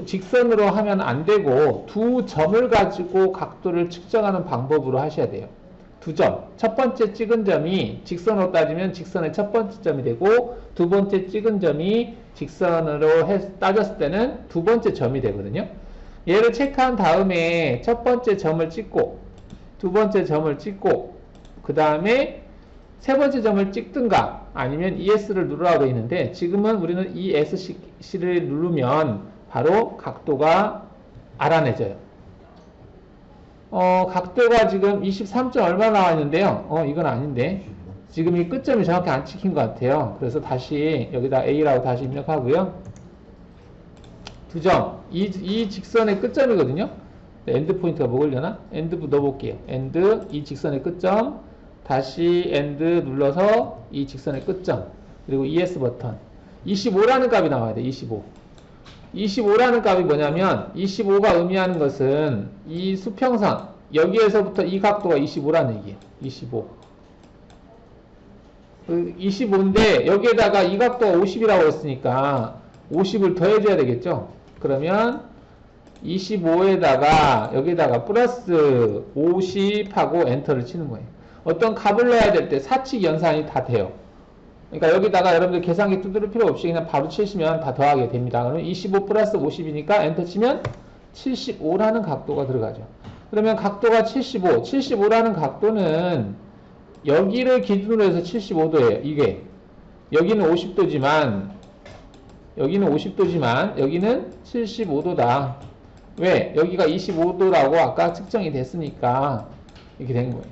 Speaker 1: 직선으로 하면 안 되고 두 점을 가지고 각도를 측정하는 방법으로 하셔야 돼요. 두 점. 첫 번째 찍은 점이 직선으로 따지면 직선의 첫 번째 점이 되고 두 번째 찍은 점이 직선으로 따졌을 때는 두 번째 점이 되거든요. 얘를 체크한 다음에 첫 번째 점을 찍고 두 번째 점을 찍고 그 다음에 세 번째 점을 찍든가 아니면 ES를 누르라고 되어 있는데 지금은 우리는 ESC를 누르면 바로 각도가 알아내져요. 각도가 지금 23점 얼마 나와 있는데요. 이건 아닌데. 지금 이 끝점이 정확히 안 찍힌 것 같아요. 그래서 다시 여기다 A라고 다시 입력하고요. 두 점. 이 직선의 끝점이거든요. 엔드 포인트가 뭐걸려나? 엔드 넣어볼게요. 엔드, 이 직선의 끝점. 다시 엔드 눌러서 이 직선의 끝점. 그리고 ES 버튼. 25라는 값이 나와야 돼. 25. 25라는 값이 뭐냐면 25가 의미하는 것은 이 수평선 여기에서부터 이 각도가 25라는 얘기예요. 25. 25인데 여기에다가 이 각도가 50이라고 했으니까 50을 더해줘야 되겠죠. 그러면 25에다가 여기다가 플러스 50하고 엔터를 치는 거예요. 어떤 값을 넣어야 될 때 사칙 연산이 다 돼요. 그러니까 여기다가 여러분들 계산기 두드릴 필요 없이 그냥 바로 치시면 다 더하게 됩니다. 그러면 25 플러스 50이니까 엔터 치면 75라는 각도가 들어가죠. 그러면 각도가 75, 75라는 각도는 여기를 기준으로 해서 75도예요. 이게 여기는 50도지만 여기는 75도다. 왜? 여기가 25도라고 아까 측정이 됐으니까 이렇게 된 거예요.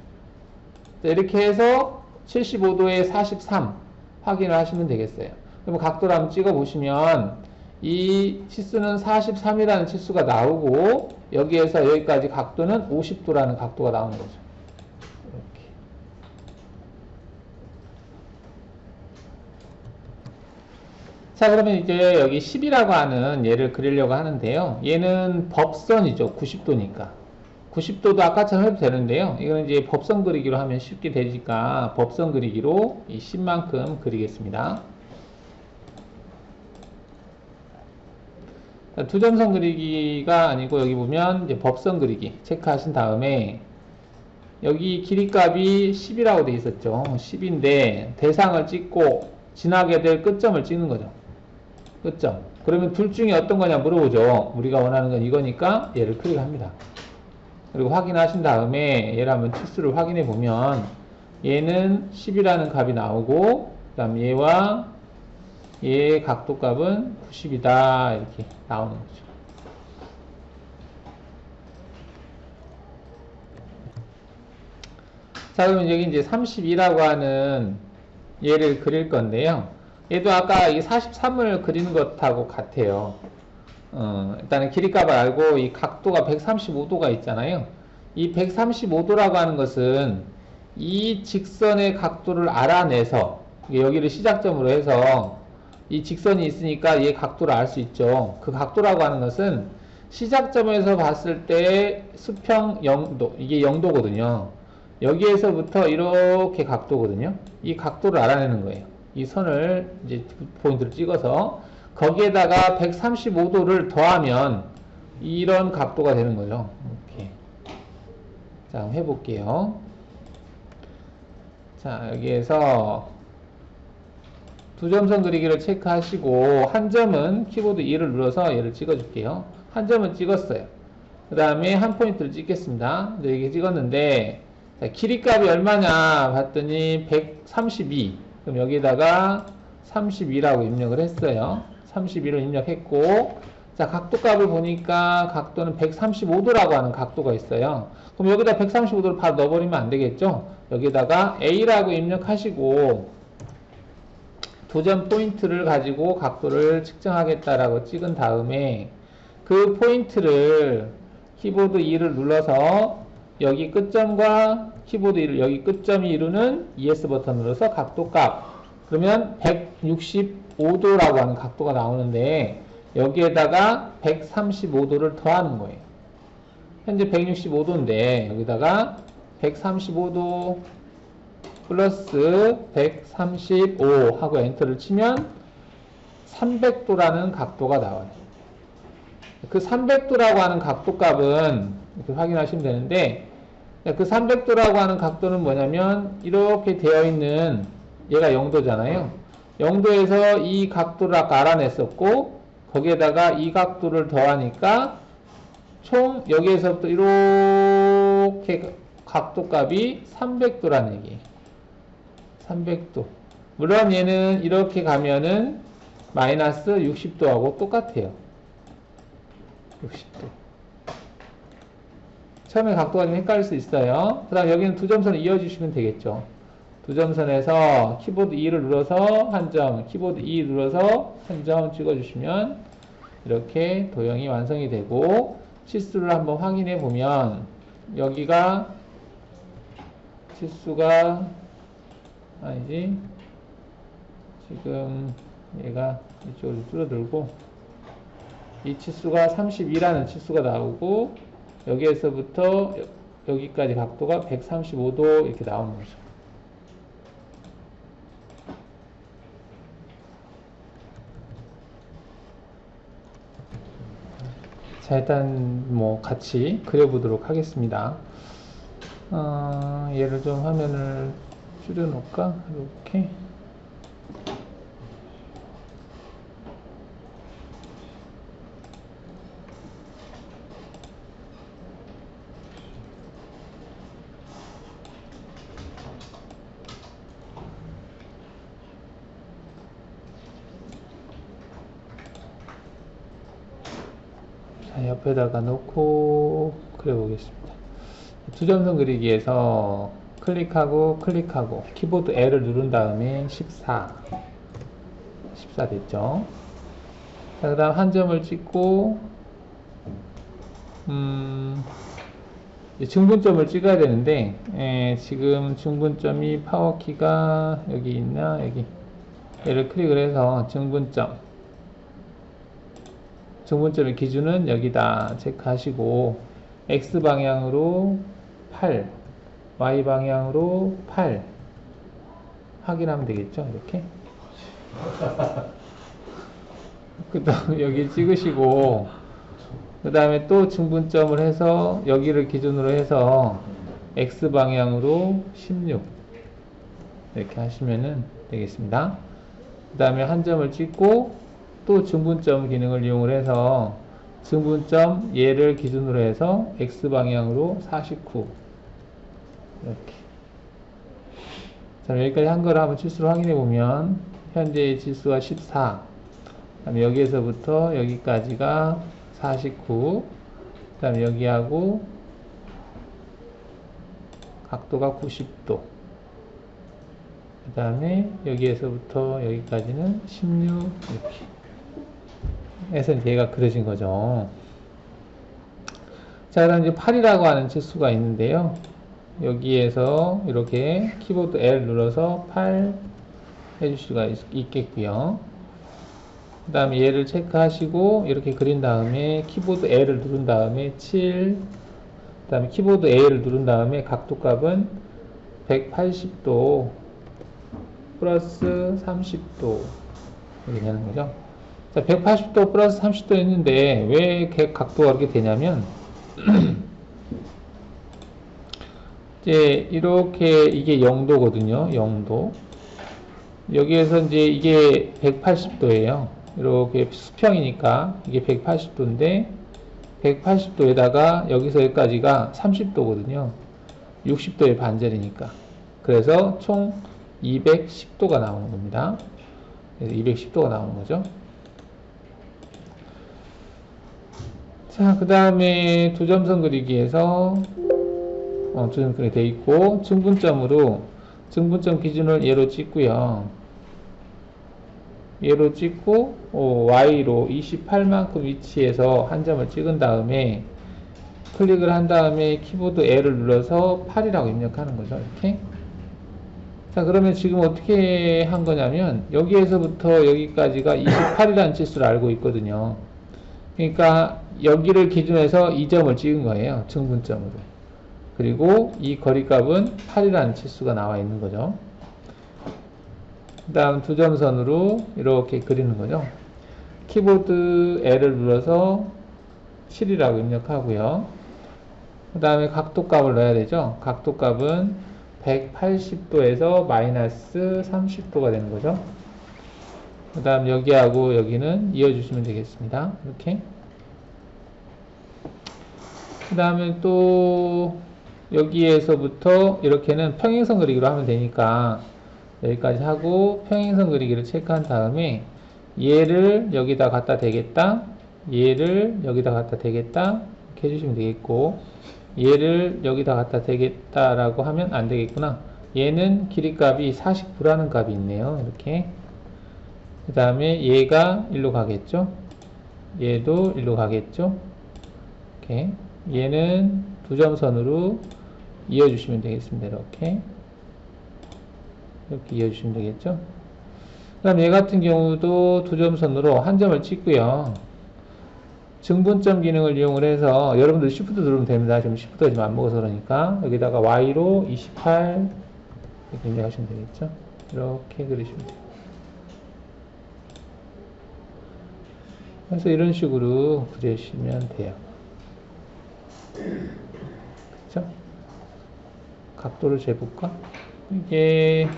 Speaker 1: 이렇게 해서 75도에 43 확인을 하시면 되겠어요. 그럼 각도를 한번 찍어 보시면 이 치수는 43이라는 치수가 나오고 여기에서 여기까지 각도는 50도라는 각도가 나오는 거죠. 이렇게. 자, 그러면 이제 여기 10이라고 하는 얘를 그리려고 하는데요. 얘는 법선이죠. 90도니까. 90도도 아까처럼 해도 되는데요. 이거는 이제 법선 그리기로 하면 쉽게 되니까 법선 그리기로 이 10만큼 그리겠습니다. 두 점선 그리기가 아니고 여기 보면 이제 법선 그리기 체크하신 다음에 여기 길이값이 10이라고 되어 있었죠. 10인데 대상을 찍고 지나게 될 끝점을 찍는 거죠. 끝점. 그러면 둘 중에 어떤 거냐 물어보죠. 우리가 원하는 건 이거니까 얘를 클릭합니다. 그리고 확인하신 다음에 얘를 한번 치수를 확인해 보면 얘는 10이라는 값이 나오고 그 다음 얘와 얘의 각도 값은 90이다 이렇게 나오는 거죠. 자, 그러면 여기 이제 32라고 하는 얘를 그릴 건데요. 얘도 아까 이 43을 그리는 것하고 같아요. 일단은 길이값을 알고 이 각도가 135도가 있잖아요. 이 135도라고 하는 것은 이 직선의 각도를 알아내서 여기를 시작점으로 해서 이 직선이 있으니까 얘 각도를 알 수 있죠. 그 각도라고 하는 것은 시작점에서 봤을 때 수평 0도, 이게 0도거든요. 여기에서부터 이렇게 각도거든요. 이 각도를 알아내는 거예요. 이 선을 이제 포인트를 찍어서 거기에다가 135도를 더하면 이런 각도가 되는 거죠. 이렇게. 자, 한번 해볼게요. 자, 여기에서 두 점선 그리기를 체크하시고 한 점은 키보드 2를 눌러서 얘를 찍어줄게요. 한 점은 찍었어요. 그 다음에 한 포인트를 찍겠습니다. 이렇게 찍었는데 자, 길이값이 얼마냐 봤더니 132. 그럼 여기다가 32라고 입력을 했어요. 32를 입력했고 자, 각도값을 보니까 각도는 135도라고 하는 각도가 있어요. 그럼 여기다 135도를 바로 넣어버리면 안 되겠죠? 여기다가 A라고 입력하시고 도전 포인트를 가지고 각도를 측정하겠다라고 찍은 다음에 그 포인트를 키보드 2를 눌러서 여기 끝점과 키보드 2를 여기 끝점이 이루는 ES 버튼을 눌러서 각도값 그러면 165도라고 하는 각도가 나오는데 여기에다가 135도를 더하는 거예요. 현재 165도인데 여기다가 135도 플러스 135 하고 엔터를 치면 300도라는 각도가 나와요. 그 300도라고 하는 각도 값은 이렇게 확인하시면 되는데, 그 300도라고 하는 각도는 뭐냐면 이렇게 되어 있는 얘가 0도잖아요. 0도에서 이 각도를 아까 알아냈었고, 거기에다가 이 각도를 더하니까 총 여기에서부터 이렇게 각도 값이 300도라는 얘기예요. 300도. 물론 얘는 이렇게 가면은 마이너스 60도하고 똑같아요. 60도. 처음에 각도가 좀 헷갈릴 수 있어요. 그 다음 여기는 두 점선을 이어주시면 되겠죠. 두 점선에서 키보드 2를 눌러서 한 점, 키보드 2 눌러서 한 점 찍어주시면 이렇게 도형이 완성이 되고, 치수를 한번 확인해 보면 여기가 치수가 아니지, 지금 얘가 이쪽으로 줄어들고 이 치수가 32라는 치수가 나오고, 여기에서부터 여기까지 각도가 135도 이렇게 나오는 거죠. 자, 일단 뭐 같이 그려보도록 하겠습니다. 얘를 좀 화면을 줄여놓을까? 이렇게. 자, 옆에다가 놓고 그려보겠습니다. 두 점선 그리기에서 클릭하고 키보드 L을 누른 다음에 14 됐죠. 자, 그 다음 한 점을 찍고 중분점을 찍어야 되는데, 지금 중분점이 파워키가 여기 있나? 여기. 얘를 클릭을 해서 중분점의 기준은 여기다 체크하시고, X방향으로 8, Y방향으로 8 확인하면 되겠죠? 이렇게. 그 다음 여기 찍으시고, 그 다음에 또 중분점을 해서 여기를 기준으로 해서 X방향으로 16 이렇게 하시면 되겠습니다. 그 다음에 한 점을 찍고 또 중분점 기능을 이용을 해서 중분점 얘를 기준으로 해서 X방향으로 49 이렇게. 자, 여기까지 한 거를 한번 치수를 확인해 보면 현재의 치수가 14, 그 다음에 여기에서부터 여기까지가 49, 그 다음에 여기하고 각도가 90도, 그 다음에 여기에서부터 여기까지는 16 이렇게 해서 얘가 그려진 거죠. 자, 그 다음 이제 8이라고 하는 치수가 있는데요. 여기에서 이렇게 키보드 L 눌러서 8 해줄 수가 있겠고요. 그 다음에 얘를 체크하시고 이렇게 그린 다음에 키보드 L을 누른 다음에 7, 그 다음에 키보드 A를 누른 다음에 각도값은 180도 플러스 30도 이렇게 되는 거죠. 자, 180도 플러스 30도 했는데 왜 각도가 그렇게 되냐면 이제 이렇게 이게 0도거든요. 0도. 여기에서 이제 이게 180도예요. 이렇게 수평이니까 이게 180도인데 180도에다가 여기서 여기까지가 30도거든요. 60도의 반절이니까. 그래서 총 210도가 나오는 겁니다. 그래서 210도가 나오는 거죠. 자, 그 다음에 두 점선 그리기에서 두 점선 그리기 되어 있고, 중분점으로 중분점 기준을 얘로 찍고요. 얘로 찍고 Y로 28만큼 위치해서 한 점을 찍은 다음에 클릭을 한 다음에 키보드 L을 눌러서 8이라고 입력하는 거죠. 이렇게. 자, 그러면 지금 어떻게 한 거냐면 여기에서부터 여기까지가 28이라는 치수를 알고 있거든요. 그러니까 여기를 기준해서 이 점을 찍은 거예요. 중분점으로. 그리고 이 거리값은 8이라는 치수가 나와 있는 거죠. 그 다음 두 점선으로 이렇게 그리는 거죠. 키보드 L을 눌러서 7이라고 입력하고요. 그 다음에 각도값을 넣어야 되죠. 각도값은 180도에서 마이너스 30도가 되는 거죠. 그 다음 여기하고 여기는 이어주시면 되겠습니다. 이렇게. 그 다음에 또 여기에서부터 이렇게는 평행선 그리기로 하면 되니까 여기까지 하고 평행선 그리기를 체크한 다음에 얘를 여기다 갖다 대겠다, 얘를 여기다 갖다 대겠다 이렇게 해주시면 되겠고, 얘를 여기다 갖다 대겠다 라고 하면 안 되겠구나. 얘는 길이값이 49라는 값이 있네요. 이렇게. 그 다음에 얘가 일로 가겠죠. 얘도 일로 가겠죠. 이렇게. 얘는 두 점선으로 이어주시면 되겠습니다. 이렇게 이어주시면 되겠죠. 그 다음 얘 같은 경우도 두 점선으로 한 점을 찍고요. 증분점 기능을 이용을 해서 여러분들 Shift 누르면 됩니다. 지금 Shift가 지금 안 먹어서 그러니까 여기다가 Y로 28 이렇게 입력하시면 되겠죠. 이렇게 그리시면 돼요. 그래서 이런 식으로 그리시면 돼요. 그쵸? 각도를 재볼까? 이게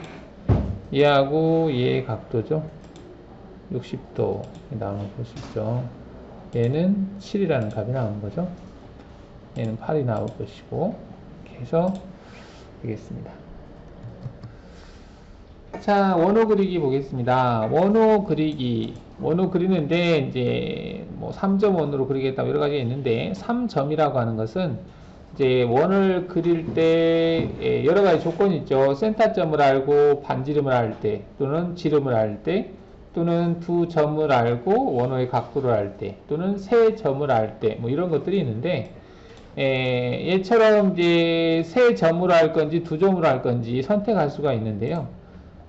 Speaker 1: 얘하고 얘의 각도죠. 60도 나오는 거 볼 수 있죠. 얘는 7이라는 값이 나오는 거죠. 얘는 8이 나올 것이고, 이렇게 해서 되겠습니다. 자, 원호 그리기 보겠습니다. 원호 그리는데 이제 뭐 3.1으로 그리겠다 여러 가지가 있는데, 3점이라고 하는 것은 이제 원을 그릴 때 여러 가지 조건이 있죠. 센터점을 알고 반지름을 알 때, 또는 지름을 알 때, 또는 두 점을 알고 원호의 각도를 알 때, 또는 세 점을 알 때, 뭐 이런 것들이 있는데, 얘처럼 이제 세 점으로 할 건지 두 점으로 할 건지 선택할 수가 있는데요.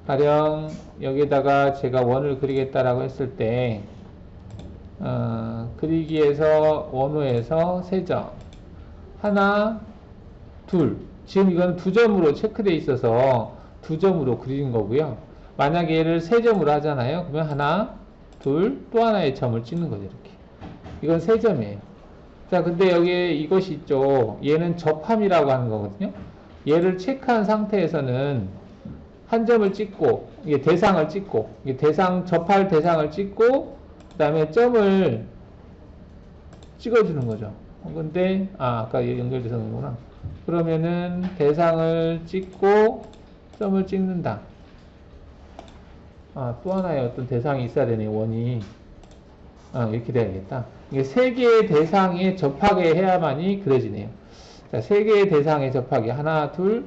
Speaker 1: 가령 여기다가 제가 원을 그리겠다라고 했을 때, 그리기에서 원호에서 세 점, 하나, 둘. 지금 이건 두 점으로 체크되어 있어서 두 점으로 그리는 거고요. 만약에 얘를 세 점으로 하잖아요. 그러면 하나, 둘, 또 하나의 점을 찍는 거죠. 이렇게. 이건 세 점이에요. 자, 근데 여기 이것이 있죠. 얘는 접함이라고 하는 거거든요. 얘를 체크한 상태에서는 한 점을 찍고, 이게 대상을 찍고, 이게 접할 대상을 찍고, 그 다음에 점을 찍어주는 거죠. 근데, 아까 연결돼서 그런구나. 그러면은 대상을 찍고, 점을 찍는다. 또 하나의 어떤 대상이 있어야 되네, 원이. 이렇게 돼야겠다. 이게 세 개의 대상에 접하게 해야만이 그려지네요. 자, 세 개의 대상에 접하게. 하나, 둘,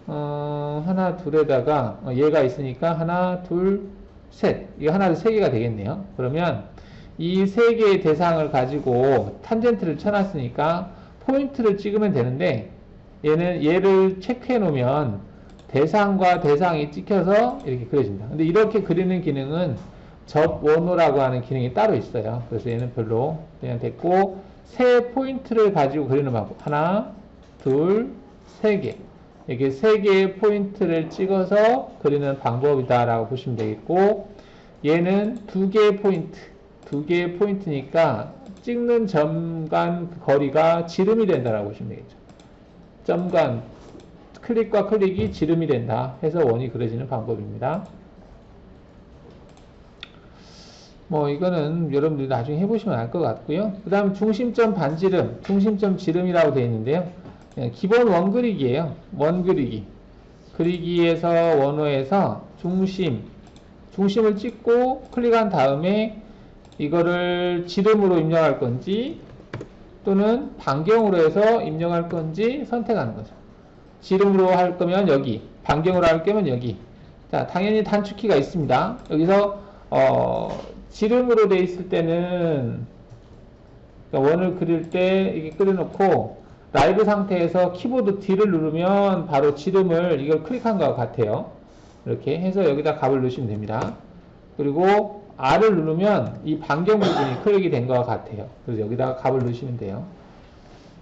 Speaker 1: 하나, 둘에다가, 얘가 있으니까 하나, 둘, 셋. 이거 하나, 둘, 세 개가 되겠네요. 그러면 이 세 개의 대상을 가지고 탄젠트를 쳐놨으니까 포인트를 찍으면 되는데, 얘를 체크해 놓으면 대상과 대상이 찍혀서 이렇게 그려진다. 근데 이렇게 그리는 기능은 접원호라고 하는 기능이 따로 있어요. 그래서 얘는 별로 그냥 됐고, 세 포인트를 가지고 그리는 방법. 하나, 둘, 세 개. 이렇게 세 개의 포인트를 찍어서 그리는 방법이다라고 보시면 되겠고, 얘는 두 개의 포인트니까 찍는 점 간 거리가 지름이 된다라고 보시면 되겠죠. 점 간 클릭과 클릭이 지름이 된다 해서 원이 그려지는 방법입니다. 뭐 이거는 여러분들이 나중에 해보시면 알 것 같고요. 그 다음 중심점 반지름, 중심점 지름이라고 되어 있는데요. 기본 원 그리기예요. 원 그리기. 그리기에서 원호에서 중심을 찍고 클릭한 다음에 이거를 지름으로 입력할 건지 또는 반경으로 해서 입력할 건지 선택하는 거죠. 지름으로 할 거면 여기, 반경으로 할 거면 여기. 자, 당연히 단축키가 있습니다. 여기서 지름으로 돼 있을 때는 원을 그릴 때 이게 그려놓고 라이브 상태에서 키보드 D를 누르면 바로 지름을 이걸 클릭한 것 같아요. 이렇게 해서 여기다 값을 넣으시면 됩니다. 그리고 R을 누르면 이 반경 부분이 클릭이 된 것 같아요. 그래서 여기다가 값을 넣으시면 돼요.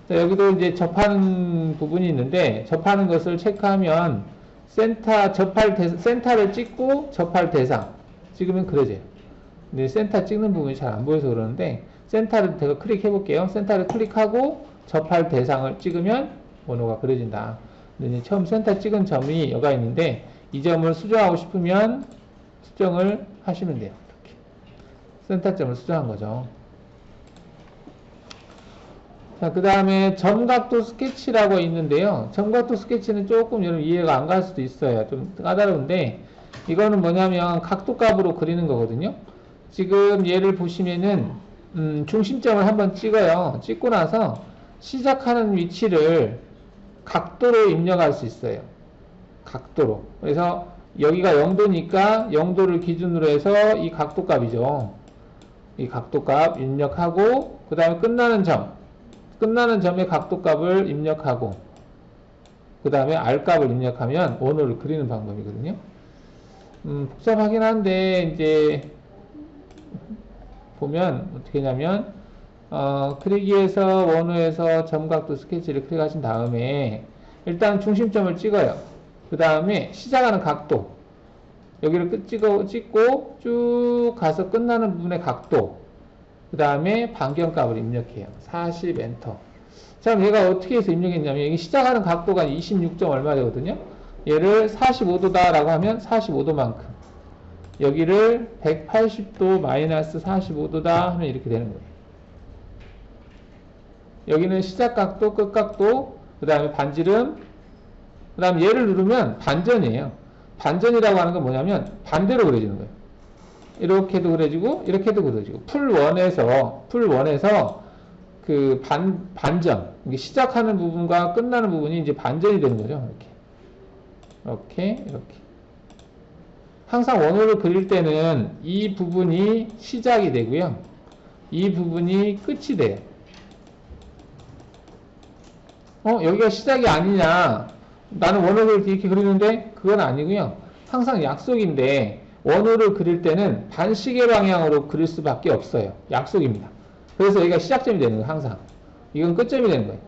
Speaker 1: 자, 여기도 이제 접하는 부분이 있는데, 접하는 것을 체크하면 센터를 찍고 접할 대상 찍으면 그려져요. 근데 센터 찍는 부분이 잘 안 보여서 그러는데, 센터를 제가 클릭해 볼게요. 센터를 클릭하고 접할 대상을 찍으면 원호가 그려진다. 근데 이제 처음 센터 찍은 점이 여가 있는데 이 점을 수정하고 싶으면 수정을 하시면 돼요. 이렇게. 센터점을 수정한 거죠. 자, 그 다음에 점각도 스케치라고 있는데요. 점각도 스케치는 조금 여러분 이해가 안 갈 수도 있어요. 좀 까다로운데 이거는 뭐냐면 각도값으로 그리는 거거든요. 지금 얘를 보시면은 중심점을 한번 찍어요. 찍고 나서 시작하는 위치를 각도로 입력할 수 있어요. 각도로. 그래서 여기가 0도니까 0도를 기준으로 해서 이 각도값이죠. 이 각도값 입력하고 그 다음에 끝나는 점의 각도값을 입력하고 그 다음에 R값을 입력하면 원호를 그리는 방법이거든요. 복잡하긴 한데 이제 보면 어떻게 하냐면 그리기에서 원호에서 점각도 스케치를 클릭하신 다음에 일단 중심점을 찍어요. 그 다음에 시작하는 각도 여기를 찍고 쭉 가서 끝나는 부분의 각도 그 다음에 반경값을 입력해요. 40 엔터. 자, 그럼 얘가 어떻게 해서 입력했냐면 여기 시작하는 각도가 26점 얼마 되거든요. 얘를 45도다 라고 하면 45도만큼 여기를 180도 마이너스 45도다 하면 이렇게 되는 거예요. 여기는 시작각도, 끝각도, 그 다음에 반지름, 그 다음에 얘를 누르면 반전이에요. 반전이라고 하는 건 뭐냐면 반대로 그려지는 거예요. 이렇게도 그려지고 이렇게도 그려지고 풀1에서 그 반전 이게 시작하는 부분과 끝나는 부분이 이제 반전이 되는 거죠. 이렇게 항상 원호를 그릴 때는 이 부분이 시작이 되고요. 이 부분이 끝이 돼요. 여기가 시작이 아니냐. 나는 원호를 이렇게 그리는데 그건 아니고요. 항상 약속인데 원호를 그릴 때는 반시계 방향으로 그릴 수밖에 없어요. 약속입니다. 그래서 여기가 시작점이 되는 거예요. 항상. 이건 끝점이 되는 거예요.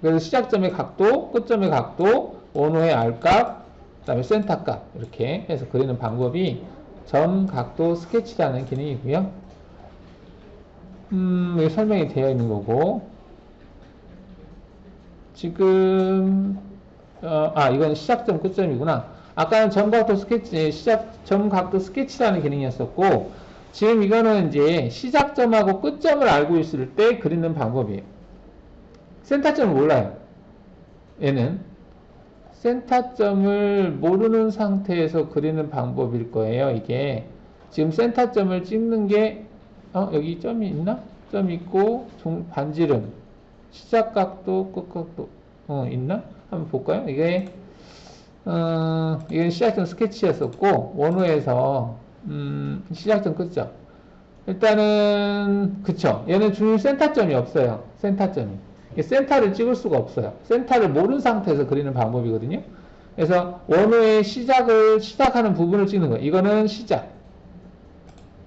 Speaker 1: 그래서 시작점의 각도, 끝점의 각도, 원호의 R값, 그 다음에 센터값 이렇게 해서 그리는 방법이 점, 각도, 스케치라는 기능이고요. 여기 설명이 되어 있는 거고 지금 이건 시작점, 끝점이구나. 아까는 점각도 스케치, 점각도 스케치라는 기능이었었고, 지금 이거는 이제 시작점하고 끝점을 알고 있을 때 그리는 방법이에요. 센터점을 몰라요. 얘는 센터점을 모르는 상태에서 그리는 방법일 거예요. 이게 지금 센터점을 찍는 게 여기 점이 있나? 점 있고 반지름, 시작각도, 끝각도 있나? 한번 볼까요? 이게 이건 시작점 스케치였었고 원호에서 시작점 끝점 일단은 그쵸 얘는 중심 센터점이 없어요. 센터점이 센터를 찍을 수가 없어요. 센터를 모르는 상태에서 그리는 방법이거든요. 그래서 원호의 시작하는 부분을 찍는 거예요. 이거는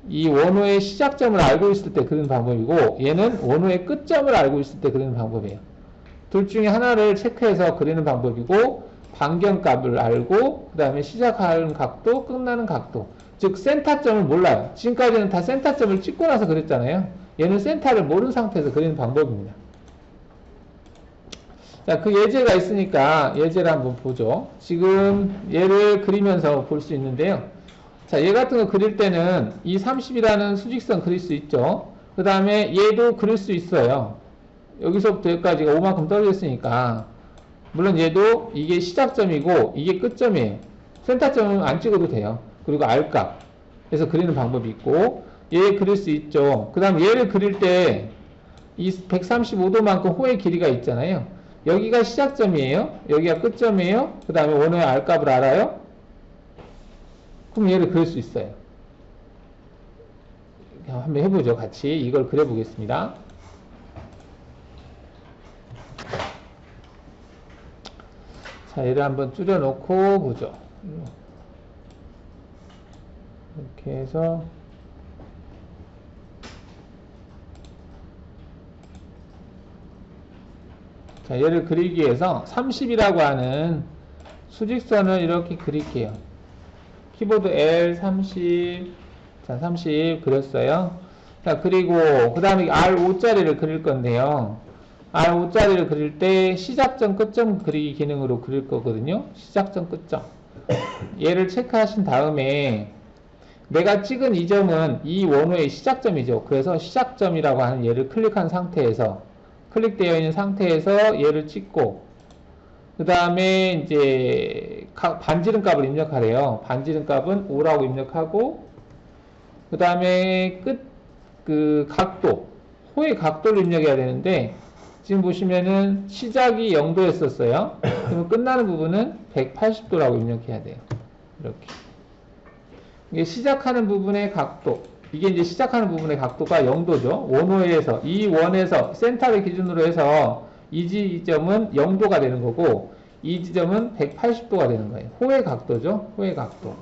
Speaker 1: 이 원호의 시작점을 알고 있을 때 그리는 방법이고 얘는 원호의 끝점을 알고 있을 때 그리는 방법이에요. 둘 중에 하나를 체크해서 그리는 방법이고 반경값을 알고 그 다음에 시작하는 각도, 끝나는 각도 즉 센터점을 몰라요. 지금까지는 다 센터점을 찍고 나서 그렸잖아요. 얘는 센터를 모르는 상태에서 그리는 방법입니다. 자, 그 예제가 있으니까 예제를 한번 보죠. 지금 얘를 그리면서 볼 수 있는데요. 자, 얘 같은 거 그릴 때는 이 30이라는 수직선 그릴 수 있죠. 그 다음에 얘도 그릴 수 있어요. 여기서부터 여기까지가 5만큼 떨어져 있으니까 물론 얘도 이게 시작점이고 이게 끝점이에요. 센터점은 안 찍어도 돼요. 그리고 R값 해서 그리는 방법이 있고 얘 그릴 수 있죠. 그 다음 얘를 그릴 때 이 135도만큼 호의 길이가 있잖아요. 여기가 시작점이에요. 여기가 끝점이에요. 그 다음에 원호의 R값을 알아요. 그럼 얘를 그릴 수 있어요. 한번 해보죠. 같이 이걸 그려보겠습니다. 자, 얘를 한번 줄여놓고 보죠. 이렇게 해서 자, 얘를 그리기 위해서 30이라고 하는 수직선을 이렇게 그릴게요. 키보드 L 30 자, 30 그렸어요. 자, 그리고 그 다음에 R5자리를 그릴 건데요. R5자리를 그릴 때 시작점, 끝점 그리기 기능으로 그릴 거거든요. 시작점, 끝점. 얘를 체크하신 다음에 내가 찍은 이 점은 이 원호의 시작점이죠. 그래서 시작점이라고 하는 얘를 클릭한 상태에서, 클릭되어 있는 상태에서 얘를 찍고, 그 다음에 이제 반지름 값을 입력하래요. 반지름 값은 5라고 입력하고, 그 다음에 그 각도, 호의 각도를 입력해야 되는데, 지금 보시면은 시작이 0도였었어요. 그러면 끝나는 부분은 180도라고 입력해야 돼요. 이렇게. 이게 시작하는 부분의 각도. 이게 이제 시작하는 부분의 각도가 0도죠. 원호에서, 이 원에서 센터를 기준으로 해서 이 지점은 0도가 되는 거고, 이 지점은 180도가 되는 거예요. 호의 각도죠. 호의 각도.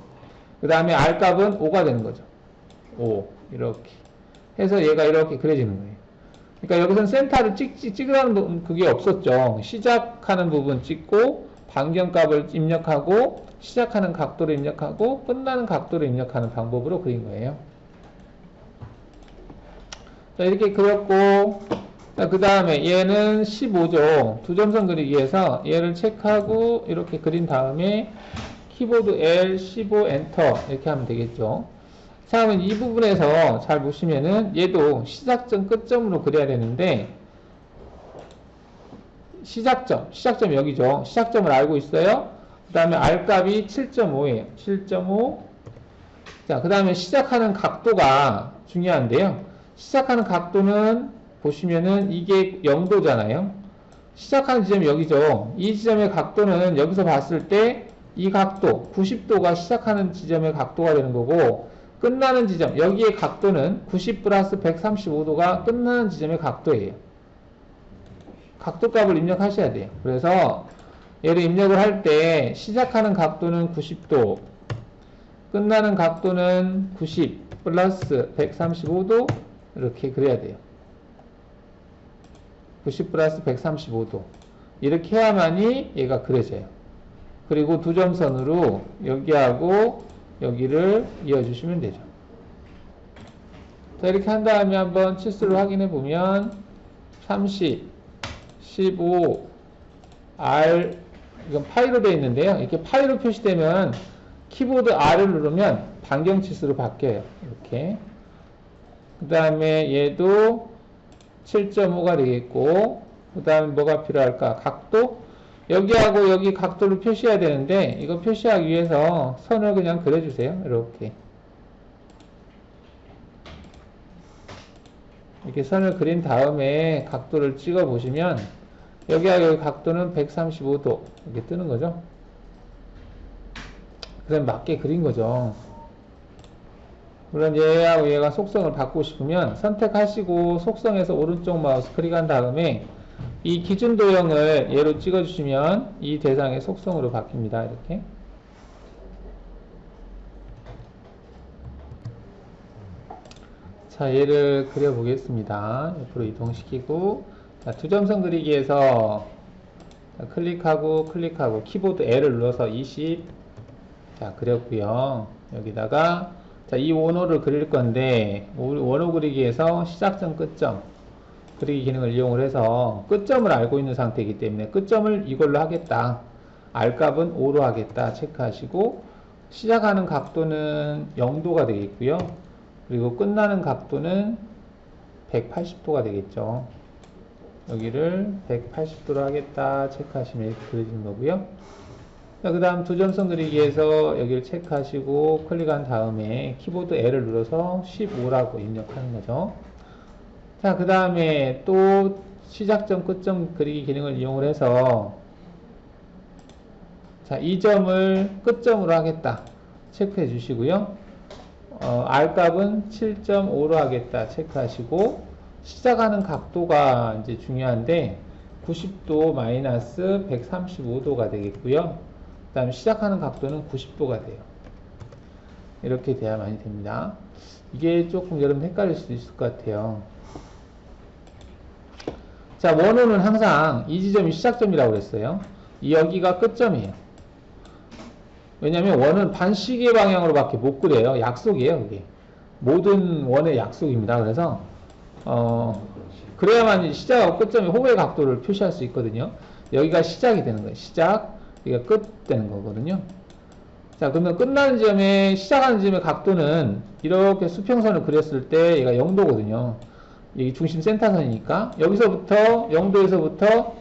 Speaker 1: 그 다음에 R 값은 5가 되는 거죠. 5. 이렇게. 해서 얘가 이렇게 그려지는 거예요. 그러니까 여기서는 센터를 찍으라는 그게 없었죠. 시작하는 부분 찍고, 반경값을 입력하고, 시작하는 각도를 입력하고, 끝나는 각도를 입력하는 방법으로 그린 거예요. 자, 이렇게 그렸고, 그 다음에 얘는 15죠. 두 점선 그리기에서 얘를 체크하고, 이렇게 그린 다음에, 키보드 L, 15, 엔터, 이렇게 하면 되겠죠. 자, 그러면 이 부분에서 잘 보시면은 얘도 시작점, 끝점으로 그려야 되는데, 시작점 여기죠. 시작점을 알고 있어요. 그 다음에 R 값이 7.5예요. 7.5. 자, 그 다음에 시작하는 각도가 중요한데요. 시작하는 각도는 보시면은 이게 0도잖아요. 시작하는 지점이 여기죠. 이 지점의 각도는 여기서 봤을 때 이 각도, 90도가 시작하는 지점의 각도가 되는 거고, 끝나는 지점, 여기의 각도는 90 플러스 135도가 끝나는 지점의 각도예요. 각도 값을 입력하셔야 돼요. 그래서 얘를 입력을 할 때 시작하는 각도는 90도, 끝나는 각도는 90 플러스 135도 이렇게 그려야 돼요. 90 플러스 135도 이렇게 해야만이 얘가 그려져요. 그리고 두 점선으로 여기하고 여기를 이어주시면 되죠. 자, 이렇게 한 다음에 한번 치수를 확인해 보면 30, 15, R, 이건 파이로 되어 있는데요. 이렇게 파이로 표시되면 키보드 R을 누르면 반경 치수로 바뀌어요. 이렇게. 그 다음에 얘도 7.5가 되겠고, 그 다음에 뭐가 필요할까? 각도? 여기하고 여기 각도를 표시해야 되는데, 이거 표시하기 위해서 선을 그냥 그려주세요. 이렇게. 이렇게 선을 그린 다음에 각도를 찍어 보시면, 여기하고 여기 각도는 135도. 이렇게 뜨는 거죠. 그럼 맞게 그린 거죠. 물론 얘하고 얘가 속성을 바꾸고 싶으면 선택하시고 속성에서 오른쪽 마우스 클릭한 다음에 이 기준 도형을 얘로 찍어주시면 이 대상의 속성으로 바뀝니다. 이렇게. 자, 얘를 그려보겠습니다. 옆으로 이동시키고, 자, 두 점선 그리기에서 자, 클릭하고 키보드 L을 눌러서 20. 자, 그렸고요. 여기다가 자, 이 원호를 그릴 건데, 원호 그리기에서 시작점, 끝점 그리기 기능을 이용을 해서 끝점을 알고 있는 상태이기 때문에 끝점을 이걸로 하겠다. R 값은 5로 하겠다. 체크하시고, 시작하는 각도는 0도가 되겠고요. 그리고 끝나는 각도는 180도가 되겠죠. 여기를 180도로 하겠다. 체크하시면 이렇게 그려지는 거고요. 그 다음 두 점선 그리기에서 여기를 체크하시고 클릭한 다음에 키보드 L을 눌러서 15라고 입력하는 거죠. 자, 그 다음에 또 시작점, 끝점 그리기 기능을 이용을 해서 자, 이 점을 끝점으로 하겠다. 체크해 주시고요. R 값은 7.5로 하겠다. 체크하시고, 시작하는 각도가 이제 중요한데 90도 마이너스 135도가 되겠고요. 그 다음에 시작하는 각도는 90도가 돼요. 이렇게 돼야만이 됩니다. 이게 조금 여러분 헷갈릴 수도 있을 것 같아요. 자, 원호는 항상 이 지점이 시작점이라고 그랬어요. 여기가 끝점이에요. 왜냐면 원은 반시계 방향으로 밖에 못 그려요. 약속이에요, 그게. 모든 원의 약속입니다. 그래서 그래야만 시작하고 끝점의 호의 각도를 표시할 수 있거든요. 여기가 시작이 되는 거예요. 시작, 여기가 끝 되는 거거든요. 자, 그러면 끝나는 지점에 시작하는 지점의 각도는 이렇게 수평선을 그렸을 때 얘가 0도거든요. 여기 중심 센터선이니까 여기서부터 0도에서부터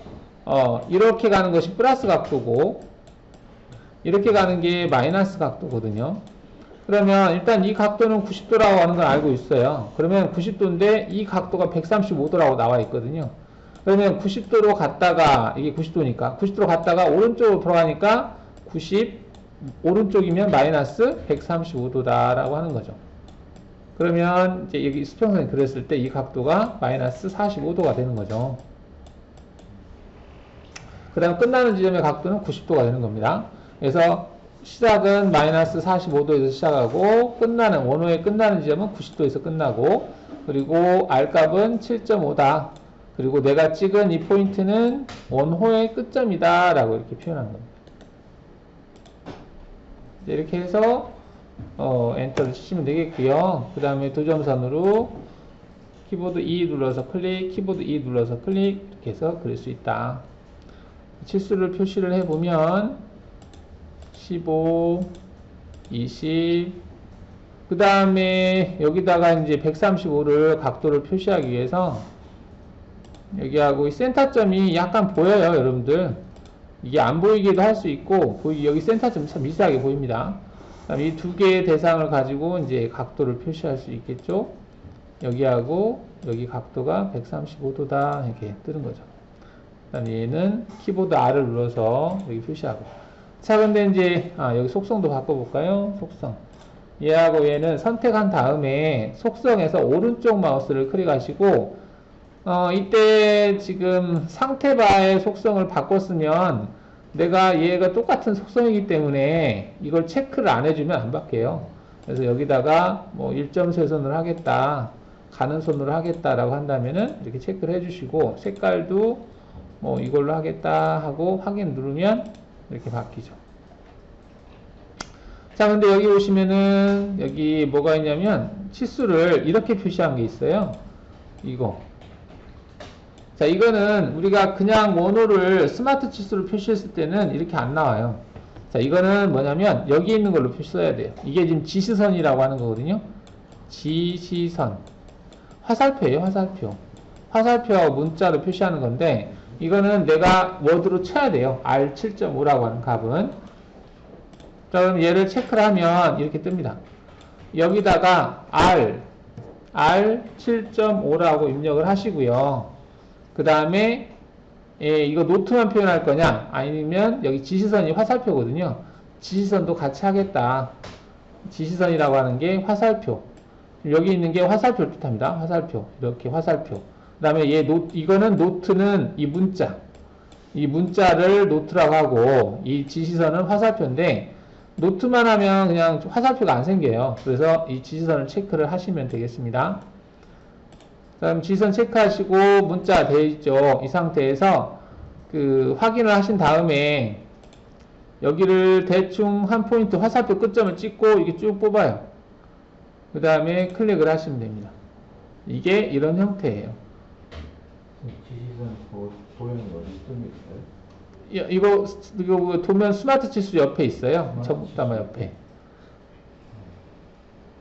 Speaker 1: 이렇게 가는 것이 플러스 각도고 이렇게 가는 게 마이너스 각도거든요. 그러면 일단 이 각도는 90도라고 하는 걸 알고 있어요. 그러면 90도인데 이 각도가 135도라고 나와 있거든요. 그러면 90도로 갔다가 이게 90도니까 90도로 갔다가 오른쪽으로 돌아가니까 90 오른쪽이면 마이너스 135도다 라고 하는 거죠. 그러면 이제 여기 수평선이 그렸을 때 이 각도가 마이너스 45도가 되는 거죠. 그 다음 끝나는 지점의 각도는 90도가 되는 겁니다. 그래서 시작은 마이너스 45도에서 시작하고 끝나는 원호의 끝나는 지점은 90도에서 끝나고 그리고 R값은 7.5다. 그리고 내가 찍은 이 포인트는 원호의 끝점이다 라고 이렇게 표현한 겁니다. 이렇게 해서 엔터를 치시면 되겠고요. 그 다음에 도점선으로 키보드 E 눌러서 클릭, 키보드 E 눌러서 클릭 이렇게 해서 그릴 수 있다. 치수를 표시를 해보면 15, 20, 그 다음에 여기다가 이제 135를 각도를 표시하기 위해서 여기하고 이 센터점이 약간 보여요, 여러분들. 이게 안 보이기도 할 수 있고, 여기 센터점이 참 미세하게 보입니다. 그다음에 이 두 개의 대상을 가지고 이제 각도를 표시할 수 있겠죠. 여기하고 여기 각도가 135도다 이렇게 뜨는 거죠. 그다음에 얘는 키보드 R을 눌러서 여기 표시하고. 자, 근데 이제 여기 속성도 바꿔볼까요? 속성. 얘하고 얘는 선택한 다음에 속성에서 오른쪽 마우스를 클릭하시고 이때 지금 상태바의 속성을 바꿨으면 내가 얘가 똑같은 속성이기 때문에 이걸 체크를 안 해주면 안 바뀌어요. 그래서 여기다가 뭐 1.3선을 하겠다, 가는 손으로 하겠다라고 한다면은 이렇게 체크를 해주시고 색깔도 뭐 이걸로 하겠다 하고 확인 누르면 이렇게 바뀌죠. 자, 근데 여기 오시면은 여기 뭐가 있냐면 치수를 이렇게 표시한 게 있어요. 이거. 자, 이거는 우리가 그냥 원호를 스마트 치수로 표시했을 때는 이렇게 안 나와요. 자, 이거는 뭐냐면 여기 있는 걸로 표시 써야 돼요. 이게 지금 지시선이라고 하는 거거든요. 지시선. 화살표예요, 화살표. 화살표하고 문자로 표시하는 건데 이거는 내가 워드로 쳐야 돼요. R7.5라고 하는 값은. 그럼 얘를 체크를 하면 이렇게 뜹니다. 여기다가 R7.5라고 입력을 하시고요. 그 다음에 이거 노트만 표현할 거냐 아니면 여기 지시선이 화살표거든요. 지시선도 같이 하겠다. 지시선이라고 하는 게 화살표. 여기 있는 게 화살표를 뜻합니다. 화살표. 이렇게 화살표. 그 다음에 이거는 노트는 이 문자를 노트라고 하고 이 지시선은 화살표인데 노트만 하면 그냥 화살표가 안 생겨요. 그래서 이 지시선을 체크를 하시면 되겠습니다. 그럼 지시선 체크하시고 문자 되어 있죠. 이 상태에서 그 확인을 하신 다음에 여기를 대충 한 포인트 화살표 끝점을 찍고 이렇게 쭉 뽑아요. 그 다음에 클릭을 하시면 됩니다. 이게 이런 형태예요.
Speaker 2: 지시선 도형이 어디 있어요?
Speaker 1: 이거 도면 스마트 치수 옆에 있어요. 전북담화 옆에.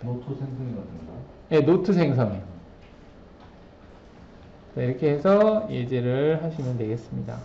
Speaker 2: 노트 생성이 같은가?
Speaker 1: 네, 노트 생성이요. 네, 이렇게 해서 예제를 하시면 되겠습니다.